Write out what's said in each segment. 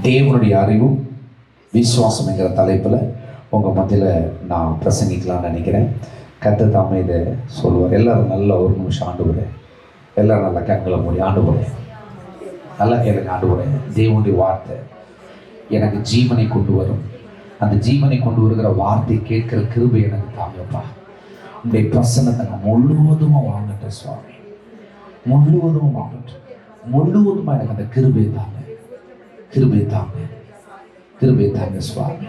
தேவனுடைய அறிவும் விசுவாசம் என்கிற தலைப்பில் உங்கள் மத்தியில் நான் பிரசங்கிக்கலாம்னு நினைக்கிறேன். கர்த்தர் தாமே இதை சொல்லுவார். எல்லோரும் நல்ல ஒரு நிமிஷம் ஆண்டுகிறேன். எல்லோரும் நல்லா கண்களை மூடி ஆண்டுகிறேன். நல்லா கேளுங்க. ஆண்டுகிறேன், தேவனுடைய வார்த்தை எனக்கு ஜீவனை கொண்டு வரும். அந்த ஜீவனை கொண்டு வருகிற வார்த்தை கேட்கிற கிருபை எனக்கு தாங்கப்பா. உங்களுடைய பிரசன்னத்தை நான் முழுவதுமாக வாங்கட்டேன் சுவாமி, முழுவதும் வாங்கட்டேன். முழுவதுமாக எனக்கு அந்த கிருபை தாங்க, கிருபை தாங்க, கிருபை தாங்க சுவாமி.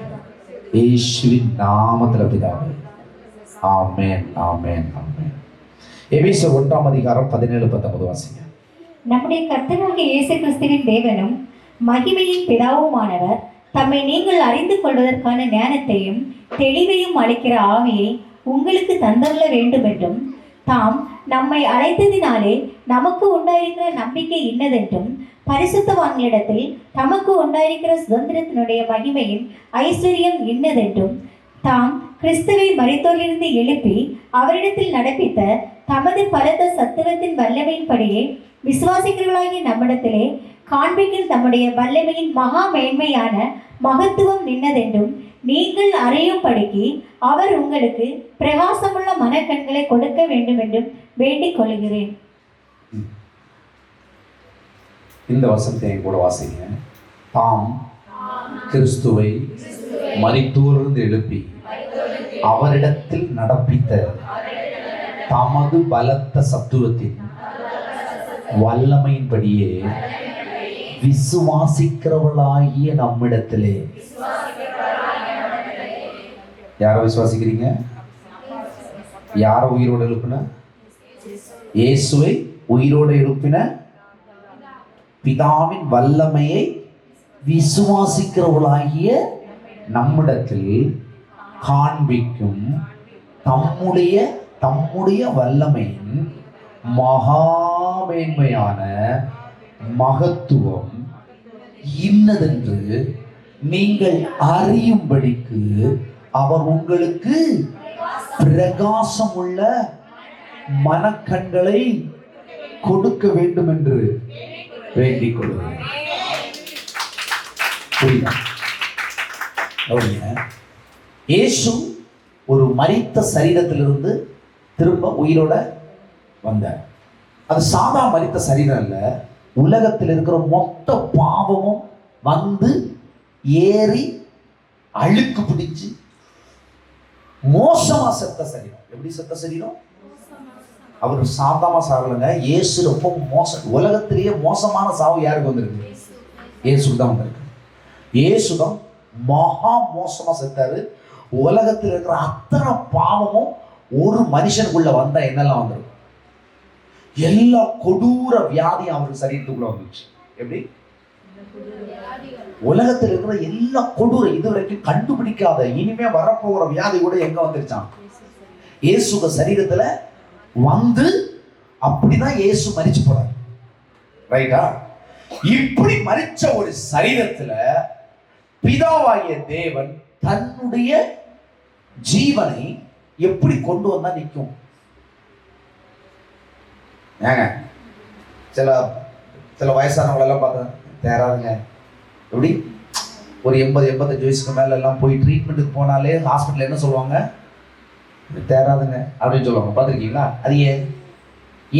இயேசுவின் நாமத்தில் பிதாவே, ஆமென், ஆமென், ஆமென். எபேசியர் 1:17-19 வாசிங்க. நம்முடைய கர்த்தராகிய இயேசு கிறிஸ்துவின் தேவனும் மகிமையின் பிதாவுமானவர் தம்மை நீங்கள் அறிந்து கொள்வதற்கான ஞானத்தையும் தெளிவையும் அளிக்கிற ஆவியை உங்களுக்கு தந்தருள வேண்டும் என்றும், தாம் நம்மை அழைத்ததினாலே நமக்கு உண்டாயிருக்கிற நம்பிக்கை இன்னதென்றும், பரிசுத்தவான்களிடத்தில் தமக்கு உண்டாயிருக்கிற சுதந்திரத்தினுடைய மகிமையின் ஐஸ்வர்யம் இன்னதென்றும், தாம் கிறிஸ்துவை மரித்தோரிலிருந்து எழுப்பி அவரிடத்தில் நடப்பித்த தமது பலத்த சத்துவத்தின் வல்லமையின்படியே விசுவாசிக்கிறவர்களாகிய நம்மிடத்திலே காண்பிக்கிற தம்முடைய வல்லமையின் மகா மேன்மையான மகத்துவம் நின்னதென்றும் நீங்கள் அறியும்படிக்கு அவர் உங்களுக்கு பிரகாசமுள்ள மனக்கண்களை கொடுக்க வேண்டும் என்றும் வேண்டிக் கொள்கிறேன். இந்த வசனத்தை கூட வாசிங்க. தாம் கிறிஸ்துவை மரித்தோரிலிருந்து எழுப்பி அவரிடத்தில் நடப்பித்த தமது பலத்த சத்துவத்தின் வல்லமையின்படியே விசுவாசிக்கிறவர்களாகிய நம்மிடத்திலே. யாரை விசுவாசிக்கிறீங்க? யாரை உயிரோடு எழுப்பின? இயேசுவை உயிரோடு எழுப்பின பிதாவின் வல்லமையை விசுவாசிக்கிறவர்களாகிய நம்மிடத்தில் காண்பிக்கும் தம்முடைய வல்லமையின் மகாமேன்மையான மகத்துவம் இன்னதென்று நீங்கள் அறியும்படிக்கு அவர் உங்களுக்கு பிரகாசமுள்ள மனக்கண்களை கொடுக்க வேண்டும் என்று வேண்டிக் கொள்கிறேன். இயேசு ஒரு மரித்த சரீரத்திலிருந்து திரும்ப உயிரோட வந்தார். அது சாதா மரித்த சரீரம் அல்ல. உலகத்தில் இருக்கிற மொத்த பாவமும் வந்து ஏறி அழுக்கு பிடிச்சு மோசமா செத்த சரீரம். எப்படி செத்த சரீரம்? அவர் சாதாரண சாகலைங்க. இயேசு ரொம்ப மோசம். உலகத்திலேயே மோசமான சாவு யாருக்கு வந்திருக்கு? இயேசுக்கு தான் வந்திருக்கு. இயேசு தான் மகா மோசமா செத்தாரு. உலகத்தில் இருக்கிற அத்தனை பாவமும் ஒரு மனுஷனுக்குள்ள வந்தா என்னெல்லாம் வந்திருக்கும்? எல்லா கொடூர வியாதியும் அவருக்கு சரீரத்துக்குள்ள வந்துச்சு. எப்படி? உலகத்தில் இருக்கிற எல்லா கொடூர இதுவரைக்கும் கண்டுபிடிக்காத இனிமே வரப்போகிற வியாதி கூட எங்க வந்துருச்சான்? இயேசுக சரீரத்துல வந்து அப்படிதான் இயேசு மரிச்சு போறார். ரைட்டா? இப்படி மரிச்ச ஒரு சரீரத்துல பிதாவாகிய தேவன் தன்னுடைய ஜீவனை எப்படி கொண்டு வந்தா நிற்கும்? ஏங்க, சில வயசானவங்களெல்லாம் பார்த்தா தேராதுங்க. எப்படி? ஒரு 80-85 வயசுக்கு மேல எல்லாம் போய் ட்ரீட்மெண்ட்டுக்கு போனாலே ஹாஸ்பிட்டல் என்ன சொல்லுவாங்க? தேராதுங்க அப்படின்னு சொல்லுவாங்க. பார்த்துருக்கீங்களா? அது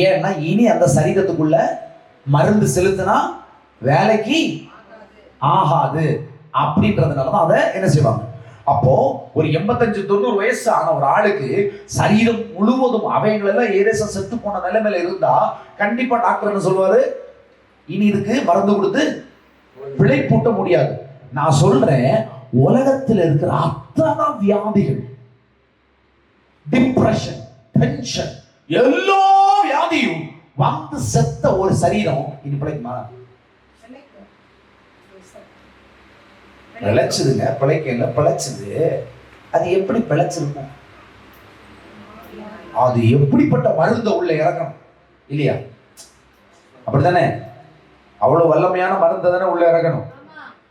ஏன்னா இனி அந்த சரீரத்துக்குள்ள மருந்து செலுத்தினா வேலைக்கு ஆகாது அப்படின்றதுனாலதான் அதை என்ன செய்வாங்க. அப்போ ஒரு 85-90 வயசு ஆன ஒரு ஆளுக்கு சரீரம் முழுவதும் அவைகள் எல்லாம் ஏதேசம் செத்து போன நிலைமையில இருந்தா கண்டிப்பா டாக்டர் என்ன சொல்லுவாரு? இனி இதுக்கு மருந்து கொடுத்து பிழைப்பூட்ட முடியாது. நான் சொல்றேன், உலகத்தில் இருக்கிற அத்தனை வியாதிகள், டிப்ரெஷன், டென்ஷன், எல்லா வியாதியும் வந்து செத்த ஒரு சரீரம் இனி பிழைக்குமா? பிழைச்சதுங்க. பிழைக்கல, பிழைச்சது. அது எப்படி பிழைச்சிருக்கும்? அது எப்படிப்பட்ட மருந்த உள்ள இறக்கணும் இல்லையா? அப்படித்தானே? அவ்வளவு வல்லமையான மருந்தை தானே உள்ள இறக்கணும்.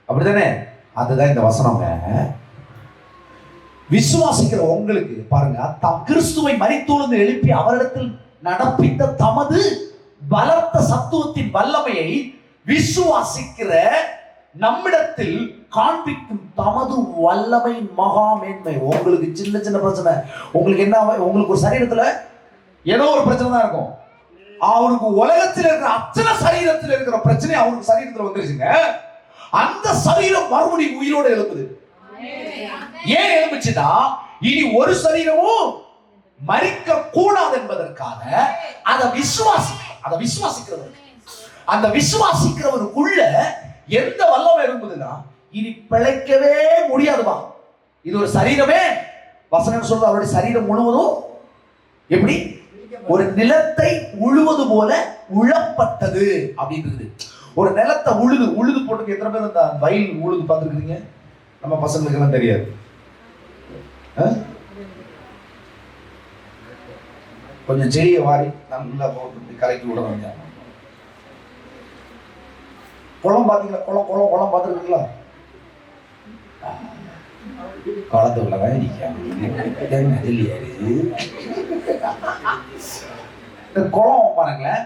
அப்படித்தானே? அதுதான் இந்த வசனங்க. விசுவாசிக்கிற உங்களுக்கு பாருங்க, தம் கிறிஸ்துவை மரித்தோரிலிருந்து எழுப்பி அவரிடத்தில் நடப்பித்த தமது பலத்த சத்துவத்தின் வல்லமையை விசுவாசிக்கிற நம்மிடத்தில் காண்பிக்கும் தமது வல்லமையின் மகா மேன்மை. உங்களுக்கு சின்ன சின்ன பிரச்சனை, உங்களுக்கு என்ன, உங்களுக்கு ஒரு சரீரத்துல ஏதோ ஒரு பிரச்சனை தான் இருக்கும். அவருக்கு உலகத்தில் இருக்கிற அத்தனை சரீரத்தில் இருக்கிற பிரச்சனை அவருக்கு சரீரத்தில் வந்துருச்சுங்க. அந்த சரீரம் மறுபடியும் உயிரோடு எழுப்புது. ஏன் எழுப்புச்சுன்னா, இனி ஒரு சரீரமும் மரிக்க கூடாது என்பதற்காக அதை விசுவாசிக்கிறவர். அந்த விசுவாசிக்கிறவருக்குள்ள எந்த வல்லமை இருந்ததுன்னா, இனி பிழைக்கவே முடியாதுமா. இது ஒரு சரீரமே, வசனம் சொல்றது அவருடைய சரீரம் முழுவதும் எப்படி ஒரு நிலத்தை உழுவது போல உழப்பட்டது அப்படின்றது. ஒரு நிலத்தை உழுது போட்டு எத்தனை பேர் அந்த வயல் உழுது பார்த்துருக்கீங்க? நம்ம பசங்களுக்கு எல்லாம் தெரியாது. கொஞ்சம் செடியை வாரி நல்லா போட்டு கலக்கி விடுறாங்க. குளம் பாத்தீங்களா? குளம் பார்த்துருக்கீங்களா? குளத்து உள்ளதான் இந்த குளம் பாருங்களேன்.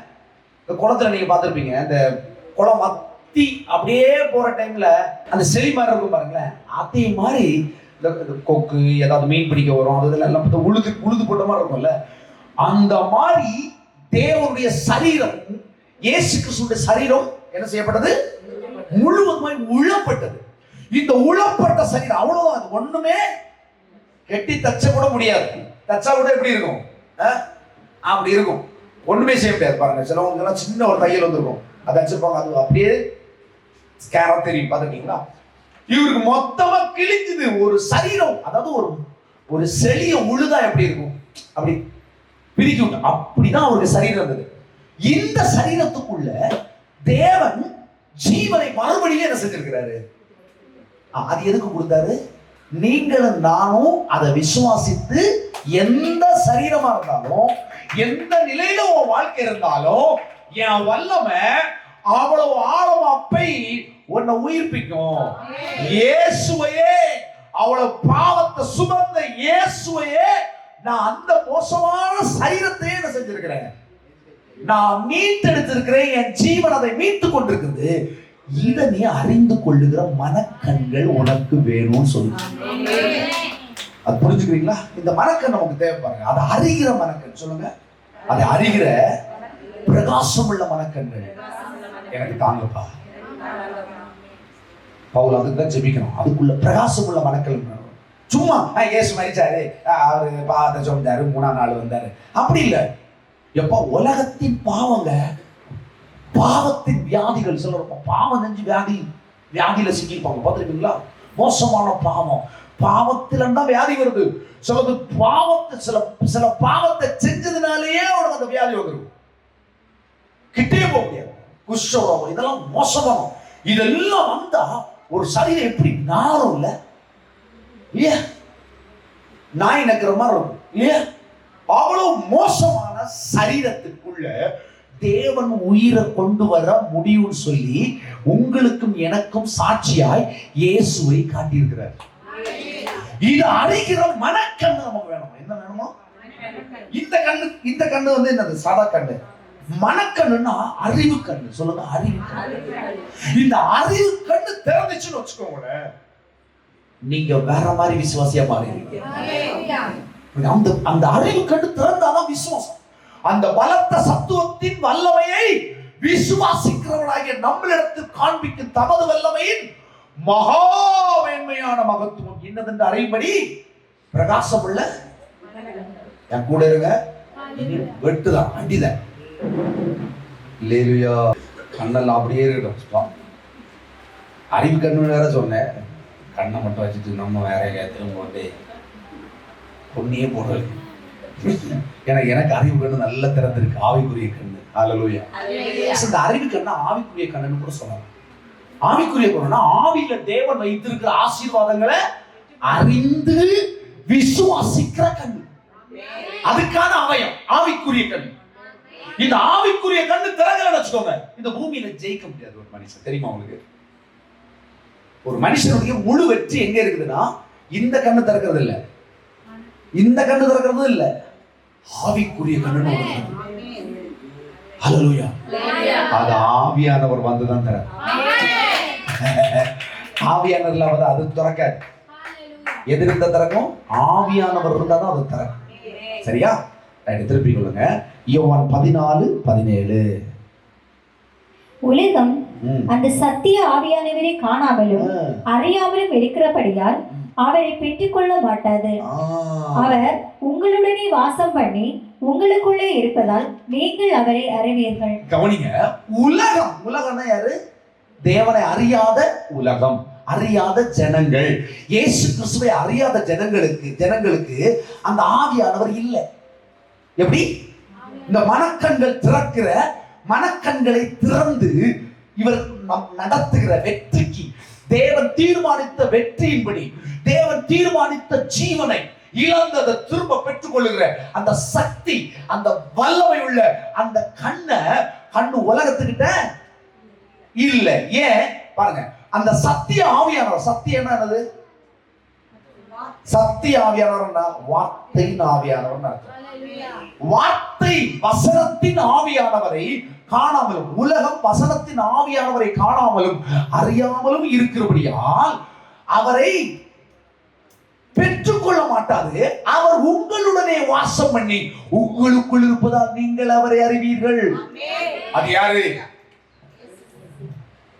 இந்த குளத்துல நீங்க பார்த்துருப்பீங்க, இந்த குளம் மத்தி அப்படியே போற டைம்ல அந்த செடி மாதிரி இருக்கும் பாருங்களேன். அதே மாதிரி இந்த கொக்கு ஏதாவது மீன் பிடிக்க வரும், அதுல எல்லாம் உழுது போட்ட மாதிரி இருக்கும்ல. அந்த மாதிரி தேவனுடைய சரீரம், இயேசு கிறிஸ்துவின் சரீரம் என்ன செய்யப்பட்டது? முழுவதுமாய் உழப்பட்டது. இந்த உழப்பட்ட சரீரம் அவ்வளவுதான். அது ஒண்ணுமே கெட்டி தச்ச கூட முடியாது. தச்சா கூட எப்படி இருக்கும்? அப்படி இருக்கும். ஒண்ணுமே செய்ய முடியாது. பாருங்க, சிலவங்க எல்லாம் சின்ன ஒரு தையல் வந்துருக்கும், அதை வச்சிருப்பாங்க, அது அப்படியே ஸ்கேரா தெரியும். பாத்துருக்கீங்களா? இவருக்கு மொத்தமா கிழிஞ்சது ஒரு சரீரம். அதாவது ஒரு செடிய உழுதா எப்படி இருக்கும் அப்படி பிரிக்கி விட்டு அப்படிதான் அவருக்கு சரீரம் இருந்தது. இந்த சரீரத்துக்குள்ள தேவன் ஜீவனை மறுபடியும் என்ன செஞ்சிருக்கிறாரு? அது எதுக்கு கொடுத்தாரு? நீங்களும் நானும் அதை விசுவாசித்து எந்த சரீரமா இருந்தாலும், எந்த நிலையில உன் வாழ்க்கை இருந்தாலும், என் வல்லமை அவ்வளவு ஆழமா போய் உன்னை உயிர்ப்பிக்கும். இயேசுவையே, அவ்வளவு பாவத்தை சுமந்த இயேசுவையே நான் அந்த மோசமான சரீரத்தையே என்ன செஞ்சிருக்கிறேன், நான் மீட்டெடுத்திருக்கிறேன். என் ஜீவன் அதை மீட்டுக் கொண்டிருக்குது. இதை நீ அறிந்து கொள்ளுகிற மனக்கண்கள் உனக்கு வேணும்னு சொல்லு. அது புரிஞ்சுக்கிறீங்களா? இந்த மனக்கண் நமக்கு தேவைப்படுங்க. அதை அறிகிற மனக்கண் சொல்லுங்க. அதை அறிகிற பிரகாசம் உள்ள மனக்கண்கள் எனக்கு தாங்கப்பா. பவுல் அதுக்கு தான் ஜெபிக்கணும். அதுக்குள்ள பிரகாசம் உள்ள மனக்கண். சும்மா இயேசு மரிச்சாரு, அவரு பாத சொன்னாரு, 3ஆம் நாள் வந்தாரு, அப்படி இல்லை. எப்ப உலகத்தின் பாவங்க, பாவத்தின் வியாதிகள், சிலர் பாவம் நெஞ்சு வியாதியில சிக்கிப்பாங்க. பார்த்துருக்கீங்களா? மோசமான பாவத்தில தான் வியாதி வருது. சிலது பாவத்தை சில பாவத்தை செஞ்சதுனாலேயே அவனுக்கு அந்த வியாதி வந்துடும். கிட்டே போக முடியாது. குஷ்டரோகம் இதெல்லாம் மோசமான. இதெல்லாம் வந்தா ஒரு சரீரம் எப்படி நாரும் இல்ல, இல்லையா? நாய் நக்கிற மாதிரி இருக்கும், இல்லையா? அவ்வளவு மோசமான சரீரத்துக்குள்ள தேவன் உயிரை கொண்டு வர முடியும்னு சொல்லி உங்களுக்கும் எனக்கும் சாட்சியாய் இயேசுவை காட்டியிருக்கிறார். இது அறிகிற மனக்கண்ணு நமக்கு வேணும். என்ன வேணுமோ? இந்த கண்ணு வந்து என்னது? சாதா கண்ணு. மனக்கண்ணுன்னா அறிவு கண்ணு. சொல்லுங்க, அறிவு கண்ணு. இந்த அறிவு கண்ணு திறந்துச்சுன்னு வச்சுக்கோங்களேன், நீங்க வேற மாதிரி விசுவாசியா மாறுவீங்க. அந்த அறிவு கண்டு திறந்தாதான் விசுவாசம். அந்த பலத்த சத்துவத்தின் வல்லமையை விசுவாசிக்கிறவனாகிய நம்மளிடத்தில் காண்பிக்கும் தமது வல்லமையின் மகா மேன்மையான மகத்துவம் என்னதென்று அறியும்படி பிரகாசம் உள்ள. என் கூட இருங்க. வெட்டுதான், அண்டிதான். இல்லையா? கண்ணெல்லாம் அப்படியே இருக்கட்டும். அறிவு கண்ணு வேற சொன்னேன். கண்ணை மட்டும் வச்சுட்டு நம்ம வேற திரும்ப வந்து பொண்ணியே போடுறது. எனக்கு அறிவு கண்ணு நல்ல திறந்திருக்கு, ஆவிக்குரிய கண்ணு. அல்லேலூயா. இந்த அறிவு கண்ணு ஆவிக்குரிய கண்ணுன்னு கூட சொல்லலாம். ஆவிக்குரிய கண்ணுனா ஆவியில தேவன் வைத்திருக்கிற ஆசீர்வாதங்களை அறிந்து விசுவாசிக்கிற கண்ணு. அதுக்கான அவயம் ஆவிக்குரிய கண்ணு. இந்த ஆவிக்குரிய கண்ணு திறக்கலன்னு வச்சுக்கோங்க, இந்த பூமியில ஜெயிக்க முடியாது ஒரு மனுஷன். தெரியுமா உங்களுக்கு? ஒரு மனுஷனுடைய முழு வெற்றி எங்க இருக்குதுன்னா, இந்த கண்ணு திறக்கிறது இல்ல, இந்த கண்ணு திறக்கிறது இல்ல, ஆவிக்குரிய கண்ணு. ஹல்லேலூயா. அது ஆவியானவர் வந்துதான் தர. ஆவியானவர் இல்லாம அது திறக்காது. எது இருந்தா திறக்கும்? ஆவியானவர் இருந்தா தான் அது திறக்கும். சரியா? திருப்பி கொள்ளுங்க. யோவான் 14:17. உலகம் அந்த சத்திய ஆவியானவரை காணாமலும் அறியாமலும் இருக்கிறபடியால் அவரை பெற்றுக்கொள்ள மாட்டாது. அவர் உங்களுடனே வாசம் பண்ணி உங்களுக்குள்ளே இருப்பதால் நீங்கள் அவரை அறிவீர்கள். கவனிங்க, உலகம், உலகம்னா யாரு? தேவனை அறியாத உலகம், அறியாத ஜனங்கள். இயேசு கிறிஸ்துவை அறியாத ஜனங்களுக்கு அந்த ஆவியானவர் இல்லை. எப்படி? இந்த மனக்கண்கள் திறக்கிற, மனக்கண்களை திறந்து இவர் நடத்துகிற வெற்றிக்கு, தேவன் தீர்மானித்த வெற்றியின்படி, தேவன் தீர்மானித்த ஜீவனை இழந்ததை திரும்ப பெற்றுக் கொள்ளுகிற அந்த சக்தி, அந்த வல்லமை உள்ள அந்த கண்ணு உலகத்துக்கிட்ட இல்ல. ஏன் பாருங்க, அந்த சத்திய ஆவியானவர், சத்தியம் என்னது? சத்திய ஆவியானவர் வார்த்தையின் ஆவியானவர். வார்த்தை வசனத்தின் ஆவியானவரை காணாமலும், உலகம் வசனத்தின் ஆவியானவரை காணாமலும் அறியாமலும் இருக்கிறபடியால் அவரை பெற்றுக்கொள்ள மாட்டாது. அவர் உங்களுடனே வாசம் பண்ணி உங்களுக்குள் இருப்பதால் நீங்கள் அவரை அறிவீர்கள். அது யாரு?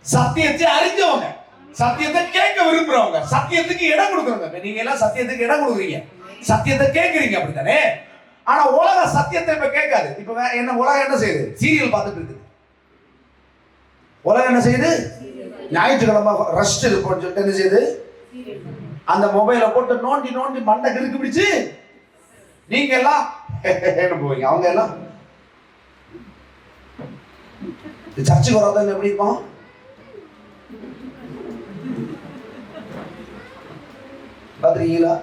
சத்தியத்தை அறிஞ்சவங்க, சத்தியத்தை கேட்க விரும்புறவங்க, சத்தியத்துக்கு இடம் கொடுக்கறவங்க. நீங்க எல்லாம் சத்தியத்துக்கு இடம் கொடுக்குறீங்க, சத்தியத்தை கேட்கறீங்க, அப்படித்தானே? ஆனா உலக சத்தியத்தை இப்ப கேட்காது. இப்ப என்ன உலகம் என்ன செய்யுது? சீரியல் பார்த்துட்டு இருக்குது. உலகம் என்ன செய்யுது? ஞாயிற்றுக்கிழமை ரெஸ்ட் இருப்போம்னு சொல்லிட்டு என்ன செய்யுது? அந்த மொபைலை போட்டு நோண்டி நோண்டி மண்டை கிறுக்கு பிடிச்சு நீங்க எல்லாம் என்ன போவீங்க. அவங்க எல்லாம் சர்ச்சுக்கு வராத எப்படி இருப்போம்? பாத்துருக்கீங்களா?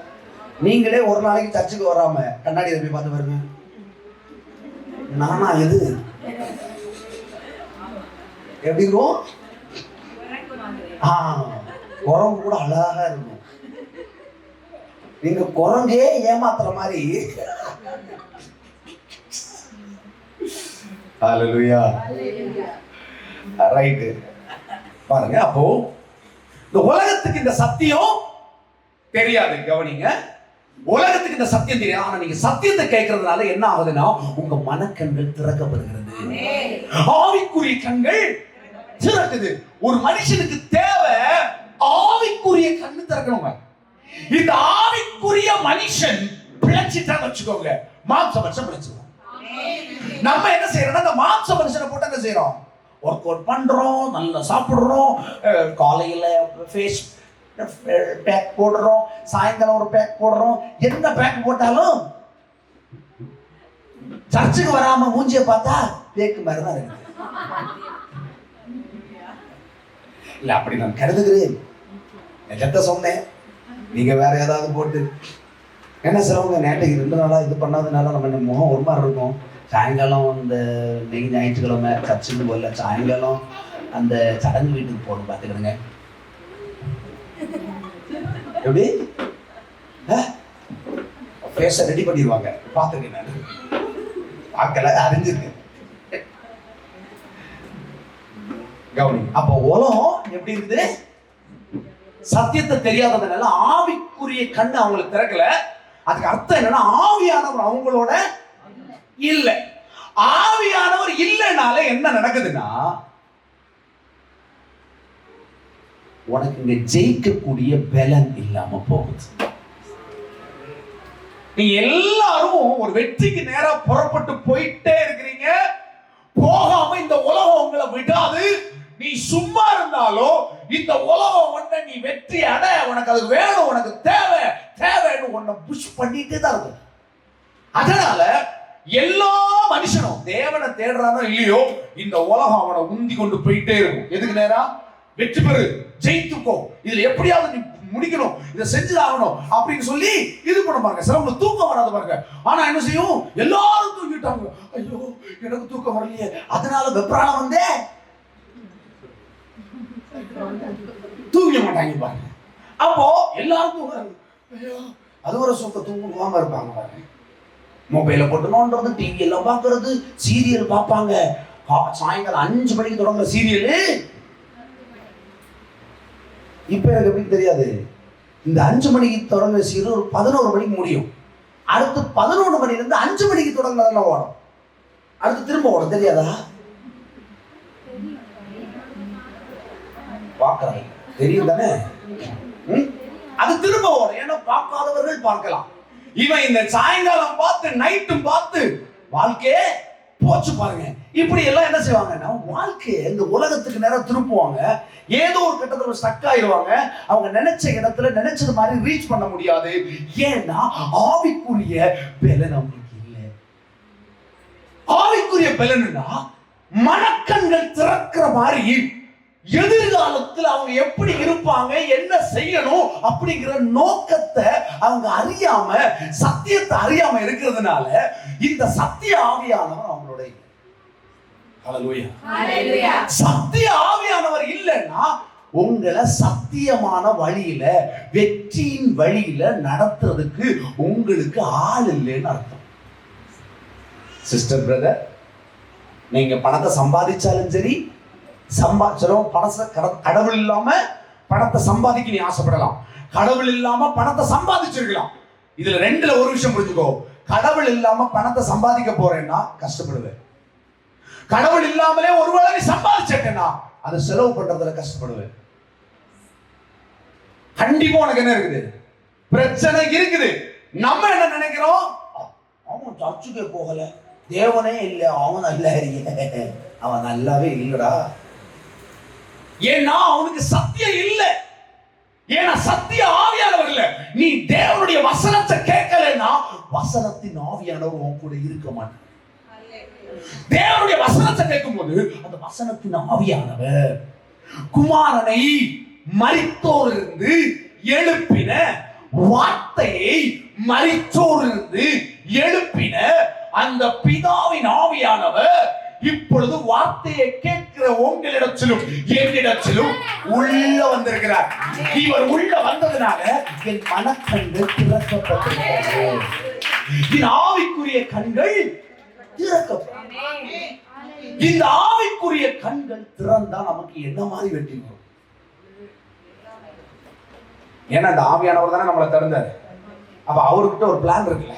நீங்களே ஒரு நாளைக்கு சர்ச்சுக்கு வராம கண்ணாடி போய் பார்த்து பாருங்க. நானா இது எப்படி இருக்கும்? குரங்கு கூட அழகா இருக்கும். நீங்க குரங்கே ஏமாத்துற மாதிரி. ஹல்லேலூயா, ரைட். பாருங்க, அப்போ இந்த உலகத்துக்கு இந்த சத்தியம் தெரியாது. கவனிங்க, உலகத்துக்கு இந்த சத்தியம் தெரியாது. ஆனா நீங்க சத்தியத்தை கேட்கறதுனால என்ன ஆகுதுன்னா உங்க மனக்கண்கள் திறக்கப்படுகிறது, ஆவிக்குரிய கண்கள் திறக்குது. ஒரு மனுஷனுக்கு தேவை ஆவிக்குரிய கண்ணு திறக்கணுங்க. இந்த ஆவிக்குரிய மனுஷன் பிழைச்சிட்டான்னு வச்சுக்கோங்க, மாம்ச மனுஷன் பிழைச்சிருவோம். நம்ம என்ன செய்யறோம்னா இந்த மாம்ச மனுஷனை போட்டு என்ன செய்யறோம்? ஒர்க் அவுட் பண்றோம், நல்லா சாப்பிடுறோம், காலையில ஃபேஸ் பேக் போடுறோம், சாயங்காலம் ஒரு பேக் போடுறோம். என்ன பேக் போட்டாலும் சர்ச்சுக்கு வராம மூஞ்சிய பார்த்தா பேக்கு மாதிரி தான் இருக்கு. இல்ல, அப்படி நான் கருதுகிறேன். நிஜத்தை சொன்னேன். நீங்க வேற ஏதாவது போட்டு என்ன சிலவங்க நேற்றுக்கு 2 நாளா இது பண்ணாதனால நம்ம முகம் ஒரு மாதிரி இருக்கும். சாயங்காலம் இந்த இன்னைக்கு ஞாயிற்றுக்கிழமை சர்ச்சுக்கு போகல, சாயங்காலம் அந்த சடங்கு வீட்டுக்கு போகணும். பார்த்துக்கிடுங்க எப்படி பேச ரெடி பண்ணிடுவாங்க. பார்த்துருக்கேன் நான், பார்க்கல, அறிஞ்சிருக்கேன். கவனி, அப்போ உலகம் எப்படி இருக்குது? சத்தியத்தை தெரியாததுனால ஆவிக்குரிய கண்ணு அவங்களுக்கு திறக்கல. அதுக்கு அர்த்தம் என்னன்னா ஆவியானவர் அவங்களோட இல்ல. ஆவியானவர் இல்லைனால என்ன நடக்குதுன்னா உனக்கு இங்க ஜெயிக்கக்கூடிய பலன் இல்லாம போகுது. நீங்க எல்லாரும் ஒரு வெற்றிக்கு நேரா புறப்பட்டு போயிட்டே இருக்கிறீங்க. போகாம இந்த உலகம் உங்களை விடாது. நீ சும்மா இருந்தாலும் இந்த உலகம் ஒன்ன நீ வெற்றி அட, உனக்கு அது வேணும், உனக்கு தேவை தேவைன்னு உன்னை புஷ் பண்ணிட்டே தான் இருக்கும். அதனால எல்லா மனுஷனும் தேவனை தேடுறானோ இல்லையோ இந்த உலகம் அவனை உந்தி கொண்டு போயிட்டே இருக்கும். எதுக்கு நேரா? வெற்றி பெறு, ஜெயித்துக்கோ, இதுல எப்படியாவது நீ முடிக்கணும், இதை செஞ்சுதாகணும் அப்படின்னு சொல்லி இது பண்ண பாருங்க. சிலவங்களுக்கு தூக்கம் வராது பாருங்க. ஆனா என்ன செய்யும்? எல்லாரும் தூங்கிட்டாங்க. ஐயோ எனக்கு தூக்கம் வரலையே, அதனால வெப்ராணம் வந்தே தூங்க மாட்டாங்க பாருங்க. அப்போ எல்லாரும் தூங்குறாங்க. ஐயோ அது ஒரு சுத்த தூங்குவாம இருப்பாங்க பாருங்க. மொபைல போட்டு நோண்டுறது, டிவி எல்லாம் பாக்குறது, சீரியல் பார்ப்பாங்க. சாயங்காலம் 5 மணிக்கு தொடங்குற சீரியல் இப்போ எனக்கு எப்படி தெரியாது, இந்த 5 மணிக்கு தொடங்க சீரியல் ஒரு 11 மணிக்கு முடியும். அடுத்து 11 மணிலேருந்து 5 மணிக்கு தொடங்கினதெல்லாம் ஓடும். அடுத்து திரும்ப ஓடும், தெரியாதா? பார்க்கறாங்க, தெரியும் தானே? அது திரும்ப ஓடும். ஏன்னா பார்க்காதவர்கள் பார்க்கலாம். இவன் இந்த சாயங்காலம் பார்த்து நைட்டும் பார்த்து வாழ்க்கையே போச்சு பாருங்க. இப்படி எல்லாம் என்ன செய்வாங்கன்னா வாழ்க்கையை இந்த உலகத்துக்கு நேரம் திருப்புவாங்க. ஏதோ ஒரு கட்டத்துல ஸ்டக் ஆயிடுவாங்க. அவங்க நினைச்ச இடத்துல நினைச்சது மாதிரி ரீச் பண்ண முடியாது. ஏன்னா ஆவிக்குரிய பலன் அவங்களுக்கு இல்லை. ஆவிக்குரிய பலன்னா மனக்கண்கள் திறக்கிற மாதிரி எதிர்காலத்தில் அவங்க எப்படி இருப்பாங்க, என்ன செய்யணும் அப்படிங்கிற நோக்கத்தை அவங்க அறியாம, சத்தியத்தை அறியாம இருக்கிறதுனால இந்த சத்திய ஆவியானவர் அவங்களோட ஹல்லேலூயா. சத்திய ஆவியானவர் இல்லைன்னா உங்களை சத்தியமான வழியில, வெற்றியின் வழியில நடத்துறதுக்கு உங்களுக்கு ஆள் இல்லைன்னு அர்த்தம். சிஸ்டர், பிரதர், நீங்க பணத்தை சம்பாதிச்சாலும் சரி, கடவுள் இல்லாம பணத்தை சம்பாதிக்க நீ ஆசைப்படலாம், கடவுள் இல்லாம பணத்தை சம்பாதிச்சிருக்கலாம். இதுல ரெண்டுல ஒரு விஷயம் புரிஞ்சுக்கோ. கடவுள் இல்லாம பணத்தை சம்பாதிக்க போறேன்னா கஷ்டப்படுவேன். கடவுள் இல்லாமலே ஒருவேளை நீ சம்பாதிச்சேன்னா அதை செலவு பண்றதுல கஷ்டப்படுவேன். கண்டிப்பா உனக்கு என்ன இருக்குது, பிரச்சனை இருக்குது. நம்ம என்ன நினைக்கிறோம், அவன் சர்ச்சுக்கே போகல, தேவனே இல்லை, அவன் நல்லா இருக்க, அவன் நல்லாவே இல்லடா. ஏன்னா அவனுக்கு சத்தியம் இல்லை. ஏன்னா சத்திய ஆவியானவர் இல்லை. நீ தேவனுடைய வசனத்தை கேட்கலன்னா வசனத்தின் ஆவியானவர் உன் கூட இருக்க மாட்டான். தேவனுடைய வசனத்தை கேட்கும்போது அந்த வசனத்தின் ஆவியானவர் குமாரனை மரித்தோரிலிருந்து எழுப்பின, வார்த்தையை மரித்தோரிலிருந்து எழுப்பின அந்த பிதாவின் ஆவியானவர் இப்பொழுது வார்த்தையை கேட்கிற உங்களிடத்திலும் என்னிடத்திலும் உள்ள வந்திருக்கிறார். இவர் உள்ள வந்ததுனால என் மனக்கண்கள் திறக்கப்பட்டிருக்கிறது. இந்த ஆவிக்குரிய கண்கள் திறக்கப்படும். இந்த ஆவிக்குரிய கண்கள் திறந்தா நமக்கு என்ன மாதிரி வெற்றி வரும்? ஏன்னா இந்த ஆவியானவர் தானே நம்மளை திறந்தாரு. அப்ப அவர்கிட்ட ஒரு பிளான் இருக்குல்ல,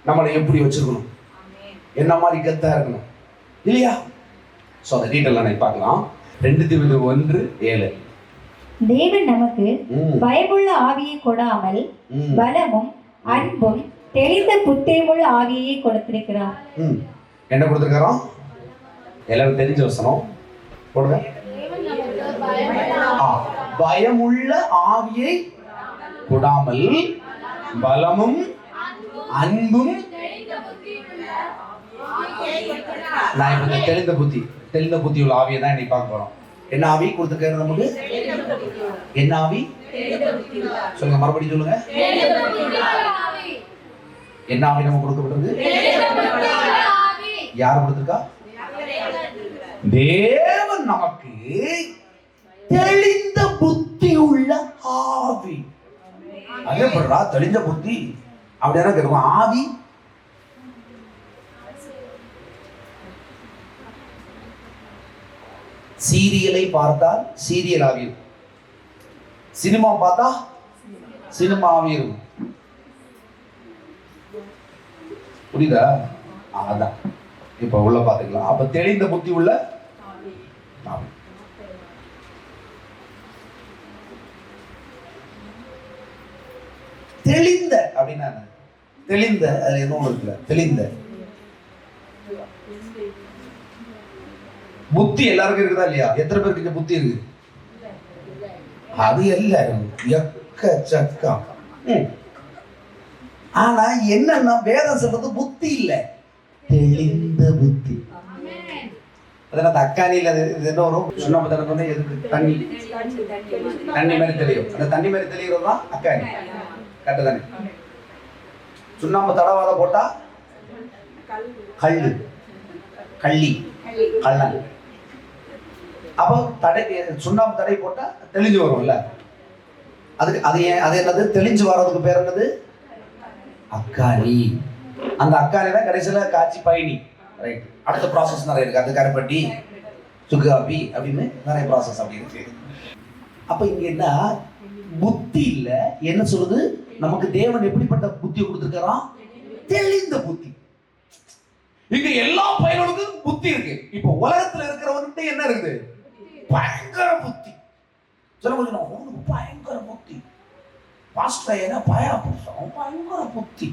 நம்மளை எப்படி வச்சிருக்கணும், என்ன மாதிரி கத்தா இருக்கணும் இல்லையா? சோ அந்த டீட்டெயில் பார்க்கலாம். 2 தீமோத்தேயு 1:7. தேவன் நமக்கு பயமுள்ள ஆவியை கொடாமல் பலமும் அன்பும் தெளிந்த புத்தியுமுள்ள ஆவியை கொடுத்திருக்கிறார். என்ன கொடுத்திருக்காரோ? எல்லாரும் தெரிஞ்ச வசனம் போடுங்க. பயமுள்ள ஆவியை கொடாமல் பலமும் அன்பும். நான் இப்ப தெளிந்த புத்தி உள்ள ஆவியை தான் இன்னைக்கு பார்க்க போறோம். என்ன ஆவி கொடுத்துருக்காரு நமக்கு? என்ன ஆவி சொல்லுங்க, மறுபடியும் சொல்லுங்க. என்ன ஆவி நமக்கு கொடுக்கப்பட்டது? யார் கொடுத்திருக்கா? தேவன் நமக்கு தெளிந்த புத்தி உள்ள ஆவி. அதே போடுறா தெளிந்த புத்தி அப்படின்னா கேட்கும். ஆவி சீரியலை பார்த்தால் சீரியல் ஆவி இருக்கும், சினிமா பார்த்தா சினிமா ஆவி இருக்கும். புரியுதா? அதான் இப்ப உள்ள பாத்துக்கலாம். அப்ப தெளிந்த புத்தி உள்ள ஆவி. தெளிந்த அப்படின்னா தெளிந்த, அதுல என்ன இருக்குல்ல, தெளிந்த புத்தி எல்லாருக்கும் இருக்குதா இல்லையா? எத்தனை பேருக்கு புத்தி இருக்கு? அது எல்லாரும் எக்கச்சக்கம். ஆனா என்னன்னா வேதம் சொல்றது புத்தி இல்ல, தெளிந்த புத்தி. அதனால அக்கானியில என்ன வரும்? சுண்ணாம்பு எதுக்கு? தண்ணி மாதிரி தெளியும். அந்த தண்ணி மாதிரி தெளிகிறது தான் அக்கானி. கரெக்டு தானே? சுண்ணாம்பு தடவாத போட்டா கள்ளி கள்ளன். அப்போ சுண்ணாம்பு தடை போட்டா தெளிஞ்சு வரும்ல. அதுக்கு அது என்னது? தெளிஞ்சு வர்றதுக்கு பேர் என்னது? அக்கானி. அந்த அக்கானி தான் கடைசியில காய்ச்சி பயணி. ரைட். அடுத்த ப்ராசஸ் நிறைய இருக்கு. அது கரைப்பட்டி, சுக்காப்பி அப்படின்னு நிறைய ப்ராசஸ் அப்படி இருக்கு. அப்ப இங்க என்ன புத்தி இல்ல, என்ன சொல்லுது நமக்கு தேவன் எப்படிப்பட்ட புத்தியை கொடுத்திருக்காராம்? தெளிந்த புத்தி. இங்க எல்லா பையனுக்கும் புத்தி இருக்கு. இப்ப உலகத்துல இருக்கிறவன்கிட்ட என்ன இருக்குது? பயங்கர புத்தி. சொல்ல கொஞ்சம் பயங்கர புத்தி. பாஸ்டர் என்ன பயா புருஷன் பயங்கர புத்தி.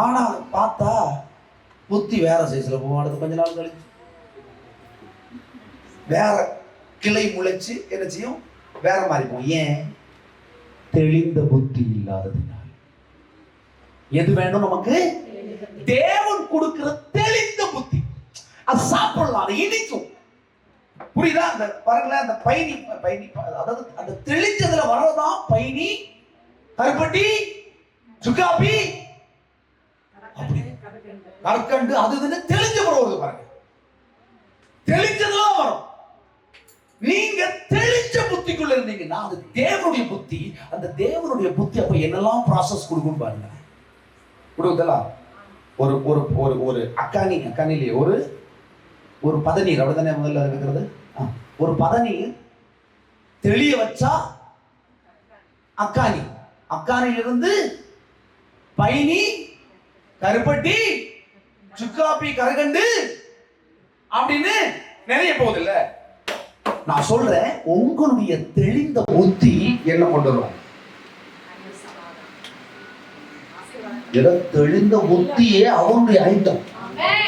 ஆனா பார்த்தா புத்தி வேற சைஸ்ல போகும். அடுத்து கொஞ்ச நாள் கழிச்சு வேற கிளை முளைச்சு என்ன செய்யும்? வேற மாதிரி போகும். ஏன்? தெளிந்த புத்தி இல்லாததினால். எது வேணும் நமக்கு? தேவன் கொடுக்கிற தெளிந்த புத்தி. அது சாப்பிடலாம், அது இனிக்கும். புரியுதா? அந்த பாருங்களேன், அந்த பைனி அதாவது அந்த தெளிஞ்சதுல வர்றதான் பைனி, கருப்பட்டி, சுக்காப்பி, அப்படி கற்கண்டு, அது தெளிஞ்ச வருவது பாருங்க. தெளிஞ்சதுலாம் வரும். நீங்க தெளிஞ்ச புத்திக்குள்ள இருந்தீங்கன்னா அது தேவனுடைய புத்தி. அந்த தேவனுடைய புத்தி அப்ப என்னெல்லாம் ப்ராசஸ் கொடுக்கும் பாருங்க. கொடுக்குதா? ஒரு ஒரு ஒரு ஒரு அக்கானிலே ஒரு பதநீர் அப்படித்தானே முதல்ல இருக்கிறது. ஒரு பதநீர் தெளிய வச்சா அக்கானிலிருந்து பைனி, கருப்பட்டி, சுக்காப்பி, கரகண்டு அப்படின்னு நிறைய போகுது இல்ல. நான் சொல்றேன், உங்களுடைய தெளிந்த புத்தி என்ன கொண்டு வரும்? தெளிந்த புத்தியே அவருடைய ஐட்டம்,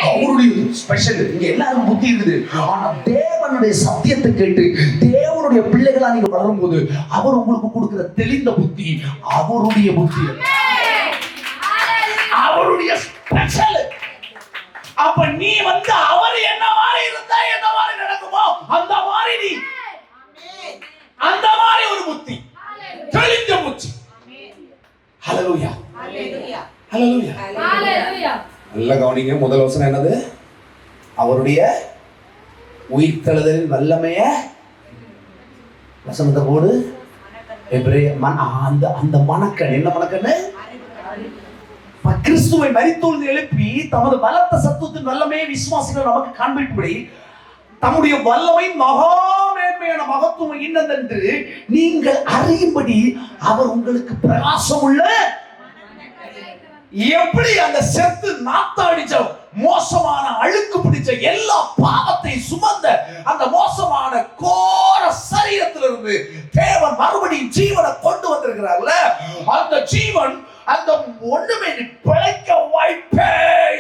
அவருடைய ஸ்பெஷல். இங்க எல்லாரும் புத்தி இருக்குது. ஆனா தேவனுடைய சத்தியத்தை கேட்டு தேவனுடைய பிள்ளைகளா நீங்க வளரும் போது அவர் உங்களுக்கு கொடுக்கிற தெளிந்த புத்தி அவருடைய புத்தி, அவருடைய ஸ்பெஷல். அப்ப நீ அவர் என்ன மாதிரி இருந்தா என்ன மாதிரி நடக்குமோ அந்த மாதிரி நீ, அந்த மாதிரி ஒரு புத்தி, தெளிந்த புத்தி. ஹல்லேலூயா, ஹல்லேலூயா, ஹல்லேலூயா. நல்ல கவனிங்க. முதல் வசனம் என்னது? அவருடைய உயிர்த்தெழுதலின் வல்லமைய வசனத்தை போடு. அந்த மணக்கண் என்ன மணக்கண்ணு? கிறிஸ்துவை மரித்தோர்ந்து எழுப்பி தமது பலத்த சத்துவத்தின் வல்லமையை விசுவாசிகள் நமக்கு காண்பிக்கும்படி தம்முடைய வல்லமை மகா மேன்மையான மகத்துவம் இன்னதென்று நீங்கள் அறியும்படி அவர் உங்களுக்கு பிரகாசம் உள்ள. எப்படி அந்த செத்து நாத்தாடிச்ச மோசமான அழுக்கு பிடிச்ச எல்லா பாவத்தை சுமந்த அந்த மோசமான கோர சரீரத்திலிருந்து தேவன் மறுபடியும் ஜீவனை கொண்டு வந்திருக்கிறார்ல, அந்த ஜீவன் அந்த ஒண்ணுமே பிழைக்க வாய்ப்பே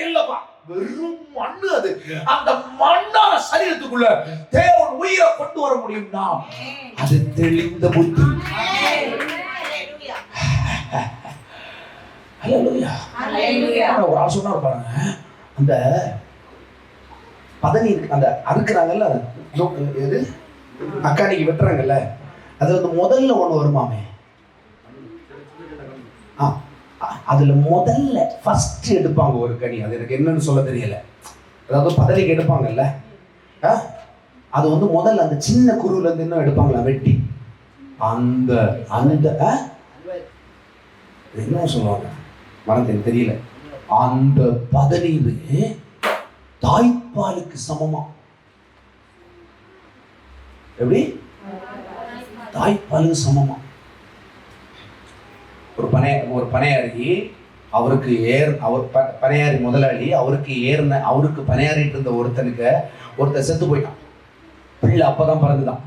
இல்லவா, வெறும் மண்ணு. அது அந்த மண்ணான சரீரத்துக்குள்ள தேவன் உயிரை கொண்டு வர முடியும்னா அது தெளிந்த புத்தி. ஒரு ஆள் சொன்னார் பாருங்க, அந்த பதநீர் அந்த அறுக்கிறாங்கல்ல, எது அக்கானிக்கு வெட்டுறாங்கல்ல, அது முதல்ல ஒண்ணு வருமாமே. அதுல முதல்ல ஃபர்ஸ்ட் எடுப்பாங்க ஒரு கனி. அது எனக்கு என்னன்னு சொல்ல தெரியல. அதாவது பதனிக்கு எடுப்பாங்கல்ல, அது முதல்ல அந்த சின்ன குருல இருந்து என்ன எடுப்பாங்களா வெட்டி, அந்த அந்த என்ன சொல்லுவாங்க மறந்து தெரியல. அந்த பதநீர் தாய்ப்பாலுக்கு சமமா. எப்படி? தாய்ப்பாலுக்கு சமமா. ஒரு பனையாரி அவருக்கு பனையாரி முதலாளி அவருக்கு பனையாறிட்டு இருந்த ஒருத்தன் செத்து போயிட்டான். பிள்ளை அப்பதான் பிறந்துதான்.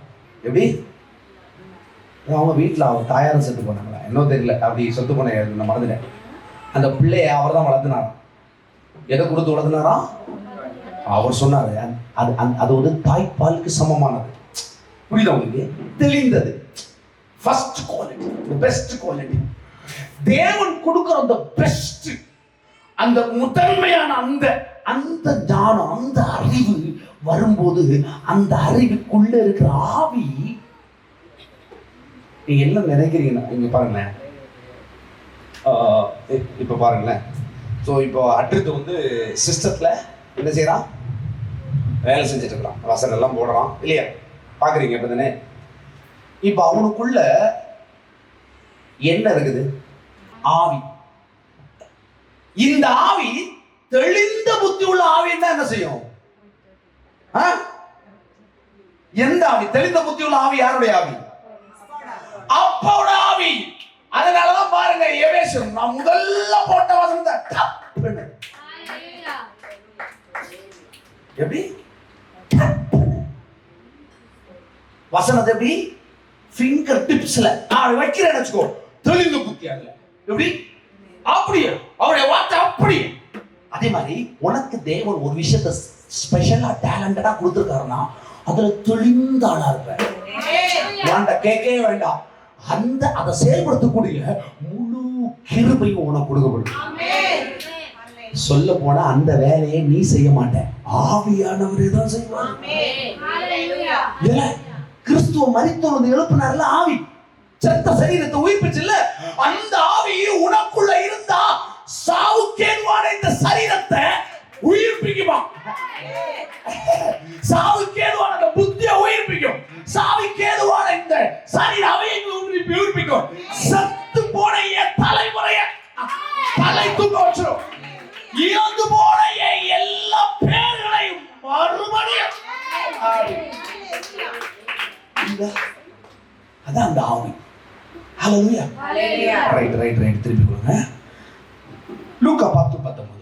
எப்படி? அவங்க வீட்டுல அவர் தாயாரும் செத்து போனாங்களா இன்னும் தெரியல. அப்படி செத்து போன மறந்துட்டேன். அந்த பிள்ளைய அவர் தான் வளர்த்துனாராம். எதை கொடுத்து வளர்த்துனாராம்? அவர் சொன்னாரு அது தாய்ப்பாலுக்கு சமமானது. புரியுதா உங்களுக்கு? தெளிந்தது. First quality, best quality. தேவன் கொடுக்கிற அந்த பெஸ்ட், அந்த முதன்மையான அந்த ஞானம், அந்த அறிவு வரும்போது அந்த அறிவுக்குள்ள இருக்கிற ஆவி, நீங்க என்ன நினைக்கிறீங்கன்னா இங்க பாருங்களேன். இப்ப பாருங்களேன். ஸோ இப்போ அட்ரித்து சிஸ்டத்துல என்ன செய்யறான்? வேலை செஞ்சுட்டு இருக்கிறான், வசனம் எல்லாம் போடுறான் இல்லையா? பாக்குறீங்க இப்ப தானே. இப்ப அவனுக்குள்ள என்ன இருக்குது? ஆவி. இந்த ஆவி தெளிந்த புத்தி உள்ள ஆவி என்ன செய்யும்? எந்த ஆவி? தெளிந்த புத்தி உள்ள ஆவி யாருடைய ஆவி? அப்பாவோட ஆவி. அதனாலதான் பாருங்க எபேசியர் நான் முதல்ல போட்ட வசனத்தை டப்புன்னு. எப்படி வசனத்தை எப்படி ஃபிங்கர் டிப்ஸ்ல நான் வைக்கிறேன் வச்சுக்கோ. தெளிந்த புத்தி அதுல எப்படி அப்படியே அவருடைய வார்த்தை அப்படியே. அதே மாதிரி உனக்கு தேவன் ஒரு விஷயத்தை ஸ்பெஷலா டேலண்டடா கொடுத்துருக்காருன்னா அதுல தெளிந்த ஆளா இருப்ப. வேண்டாம் கேட்கவே வேண்டாம். அந்த அதை செயல்படுத்தக்கூடிய முழு கிருபையும் உனக்கு கொடுக்கப்படும். சொல்ல போனா அந்த வேலையை நீ செய்ய மாட்ட, ஆவியானவரே தான் செய்வார். கிறிஸ்துவ மரித்தோர் எழுப்பினார்ல ஆவி, செத்த சரீரத்தை உயிர்ப்பிச்சு இல்ல, அந்த ஆவி உனக்குள்ள இருந்தா சாவுக்கேதுவான இந்த சரீரத்தை உயிர்ப்பிக்குமா? சாவுக்கேதுவான இந்த புத்தியை உயிர்ப்பிக்கும். சாவுக்கேதுவான இந்த சரீர அவயங்களை உயிர்ப்பிக்கும். சத்து போன என் தலைமுறைய தலை தூக்க வச்சிடும். இறந்து போன எல்லா பேர்களையும் மறுபடியும் அதான் அந்த ஆவி. ஹல்லேலூயா. ரைட் திருப்பி கொடுங்க. லூக்கா 10:19.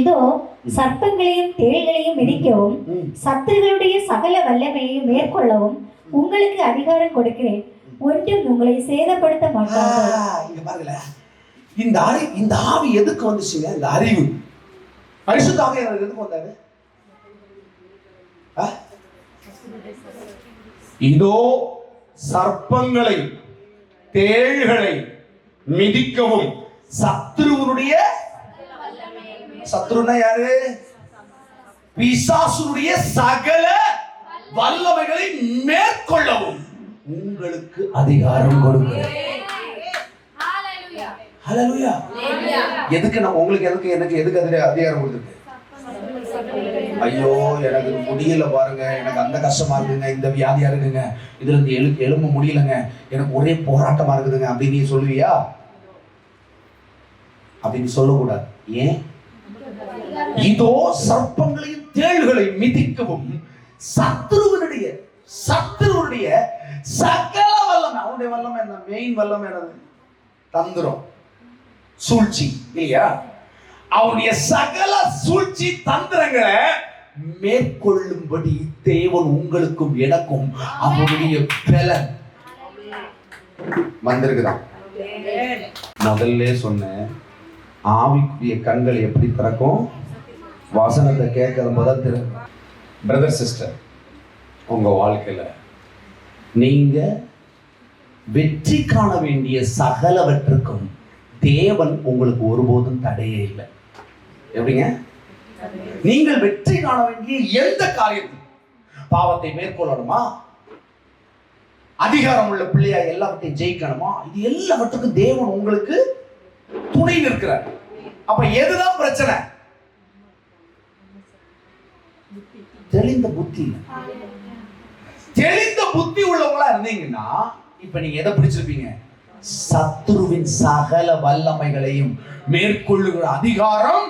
இதோ சர்ப்பங்களையும் தேள்களையும் மிதிக்கவும் சத்துருகளுடைய சகல வல்லமையையும் மேற்கொள்ளவும் உங்களுக்கு அதிகாரம் கொடுக்கிறேன், ஒன்றும் உங்களை சேதப்படுத்த மாட்டார்கள். இங்க பாருங்க, இந்த ஆவி எதுக்கு வந்துச்சுங்க? இந்த அறிவு. பரிசுத்த ஆவியானவர் எதுக்கு வந்தாரு? இதோ சர்ப்பங்களை தேள்களை மிதிக்கவும் சத்துருவனுடைய, சத்துருன்னா யாரு? பிசாசுடைய சகல வல்லமைகளை மேற்கொள்ளவும் உங்களுக்கு அதிகாரம் கொடுக்கிறேன். ஹல்லேலூயா. எதுக்கு நான் உங்களுக்கு எனக்கு எதுக்கு அதிகாரம் கொடுத்துருக்கு? ஐயோ எனக்கு முடியல பாருங்க, எனக்கு அந்த கஷ்டமா இருக்குங்க, இந்த வியாதியா இருக்குங்க, இதுல இருந்து எழும்ப முடியலங்க, எனக்கு ஒரே போராட்டமா இருக்குதுங்க அப்படின்னு நீ சொல்லுவியா? அப்படின்னு சொல்லக்கூடாது. ஏன்? இதோ சர்ப்பங்களையும் தேள்களையும் மிதிக்கவும் சத்துருவனுடைய சகல வல்லமை. அவனுடைய வல்லமை என்ன? மெயின் வல்லமை என்னது? தந்திரம், சூழ்ச்சி இல்லையா? அவனுடைய சகல சூழ்ச்சி தந்திரங்களை மேற்கொள்ளும்படி தேவன் உங்களுக்கும் எனக்கும் அவருடைய பலன் வந்திருக்குதான். முதல்ல சொன்ன ஆவிக்குரிய கண்கள் எப்படி திறக்கும்? வசனத்தை கேட்கிற முதல் திறக்கும். பிரதர் சிஸ்டர், உங்க வாழ்க்கையில நீங்க வெற்றி காண வேண்டிய சகலவற்றுக்கும் தேவன் உங்களுக்கு ஒருபோதும் தடையே இல்லை. எப்படிங்க? நீங்கள் வெற்றி காண வேண்டிய எந்த காரியத்தையும், பாவத்தை மேற்கொள்ளணுமா, அதிகாரம் உள்ள பிள்ளையா எல்லாவற்றையும் ஜெயிக்கணுமா, இது எல்லாவற்றுக்கும் தேவன் உங்களுக்கு துணை நிற்கிறார். அப்ப எதுதான் பிரச்சனை? தெளிந்த புத்தி. தெளிந்த புத்தி உள்ளவங்களா இருந்தீங்கன்னா இப்ப நீங்க எதை பிடிச்சிருப்பீங்க? சத்துருவின் சகல வல்லமைகளையும் மேற்கொள்ளுகிற அதிகாரம்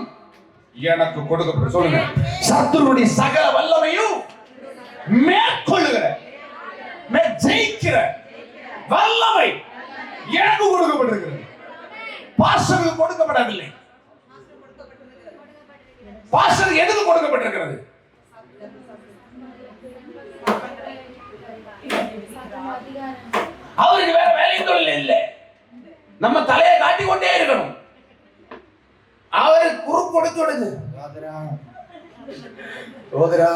எனக்கு கொடுக்கப்படும். சொல்லுங்க, சத்துருடைய சகல வல்லமையும் மேற்கொள்ளுகிற, ஜெயிக்கிற வல்லமை எனக்கு கொடுக்கப்பட்டிருக்கிறது. பாஸ்டருக்கு கொடுக்கப்படவில்லை. பாஸ்டருக்கு எதுக்கு கொடுக்கப்பட்டிருக்கிறது? அவருக்கு வேற வேலை தொழில் இல்லை. நம்ம தலையை காட்டிக்கொண்டே இருக்கணும். அவருக்கு குறுக்கு கொடுத்து விடுங்க. சோதரா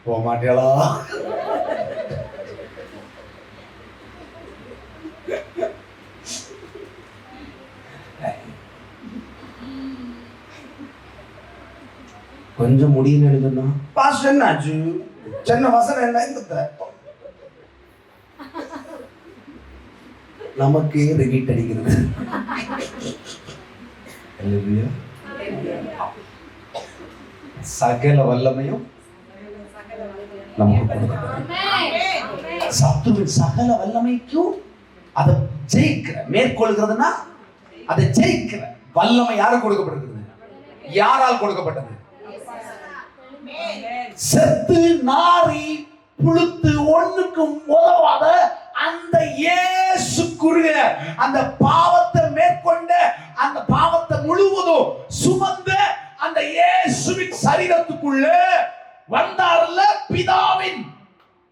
போக மாட்டேளா? கொஞ்சம் முடியும் எழுதுனா பாஸ்டர் என்னாச்சு? சின்ன வசனம் என்ன இந்த நமக்கு ரிகிட் அடிக்கிறது. சகல வல்லமையும் நமக்கு கொடுக்கப்படும். சத்துருவின் சகல வல்லமைக்கும் அதை ஜெயிக்கிற, மேற்கொள்கிறதுனா அதை ஜெயிக்கிற வல்லமை யாருக்கு கொடுக்கப்பட்டிருக்கிறது? யாரால் கொடுக்கப்பட்டது? செத்து நாரி புழுத்து ஒண்ணுக்கும் உதவாத அந்த இயேசுக்குரிய அந்த பாவத்தை மேற்கொண்ட அந்த பாவத்தை முழுவதும் சுமந்த அந்த இயேசுவின் சரீரத்துக்குள்ள வந்தார்ல பிதாவின்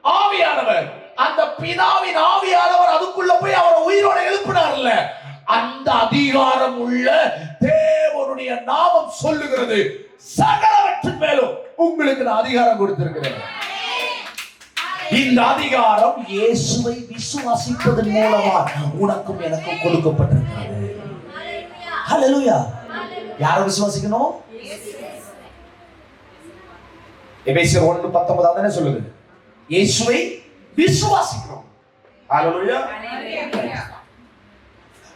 ஆவியானவர். அந்த பிதாவின் ஆவியானவர் அதுக்குள்ள போய் அவரை உயிரோட எழுப்பினார்ல, அந்த அதிகாரம் உள்ள தேவனுடைய நாமம் சொல்லுகிறது, சகலவற்றின் மேலும் உங்களுக்கு நான் அதிகாரம் கொடுத்திருக்கிறேன். இந்த அதிகாரம் இயேசுவை விசுவாசிப்பதன் மூலமா உனக்கும் எனக்கும் கொடுக்கப்பட்டிருக்கிறது. ஹல்லேலூயா. யாரை விசுவாசிக்கணும்? எபேசியர் 1:19 தானே சொல்லுது, இயேசுவை விசுவாசிக்கிறோம். ஹல்லேலூயா.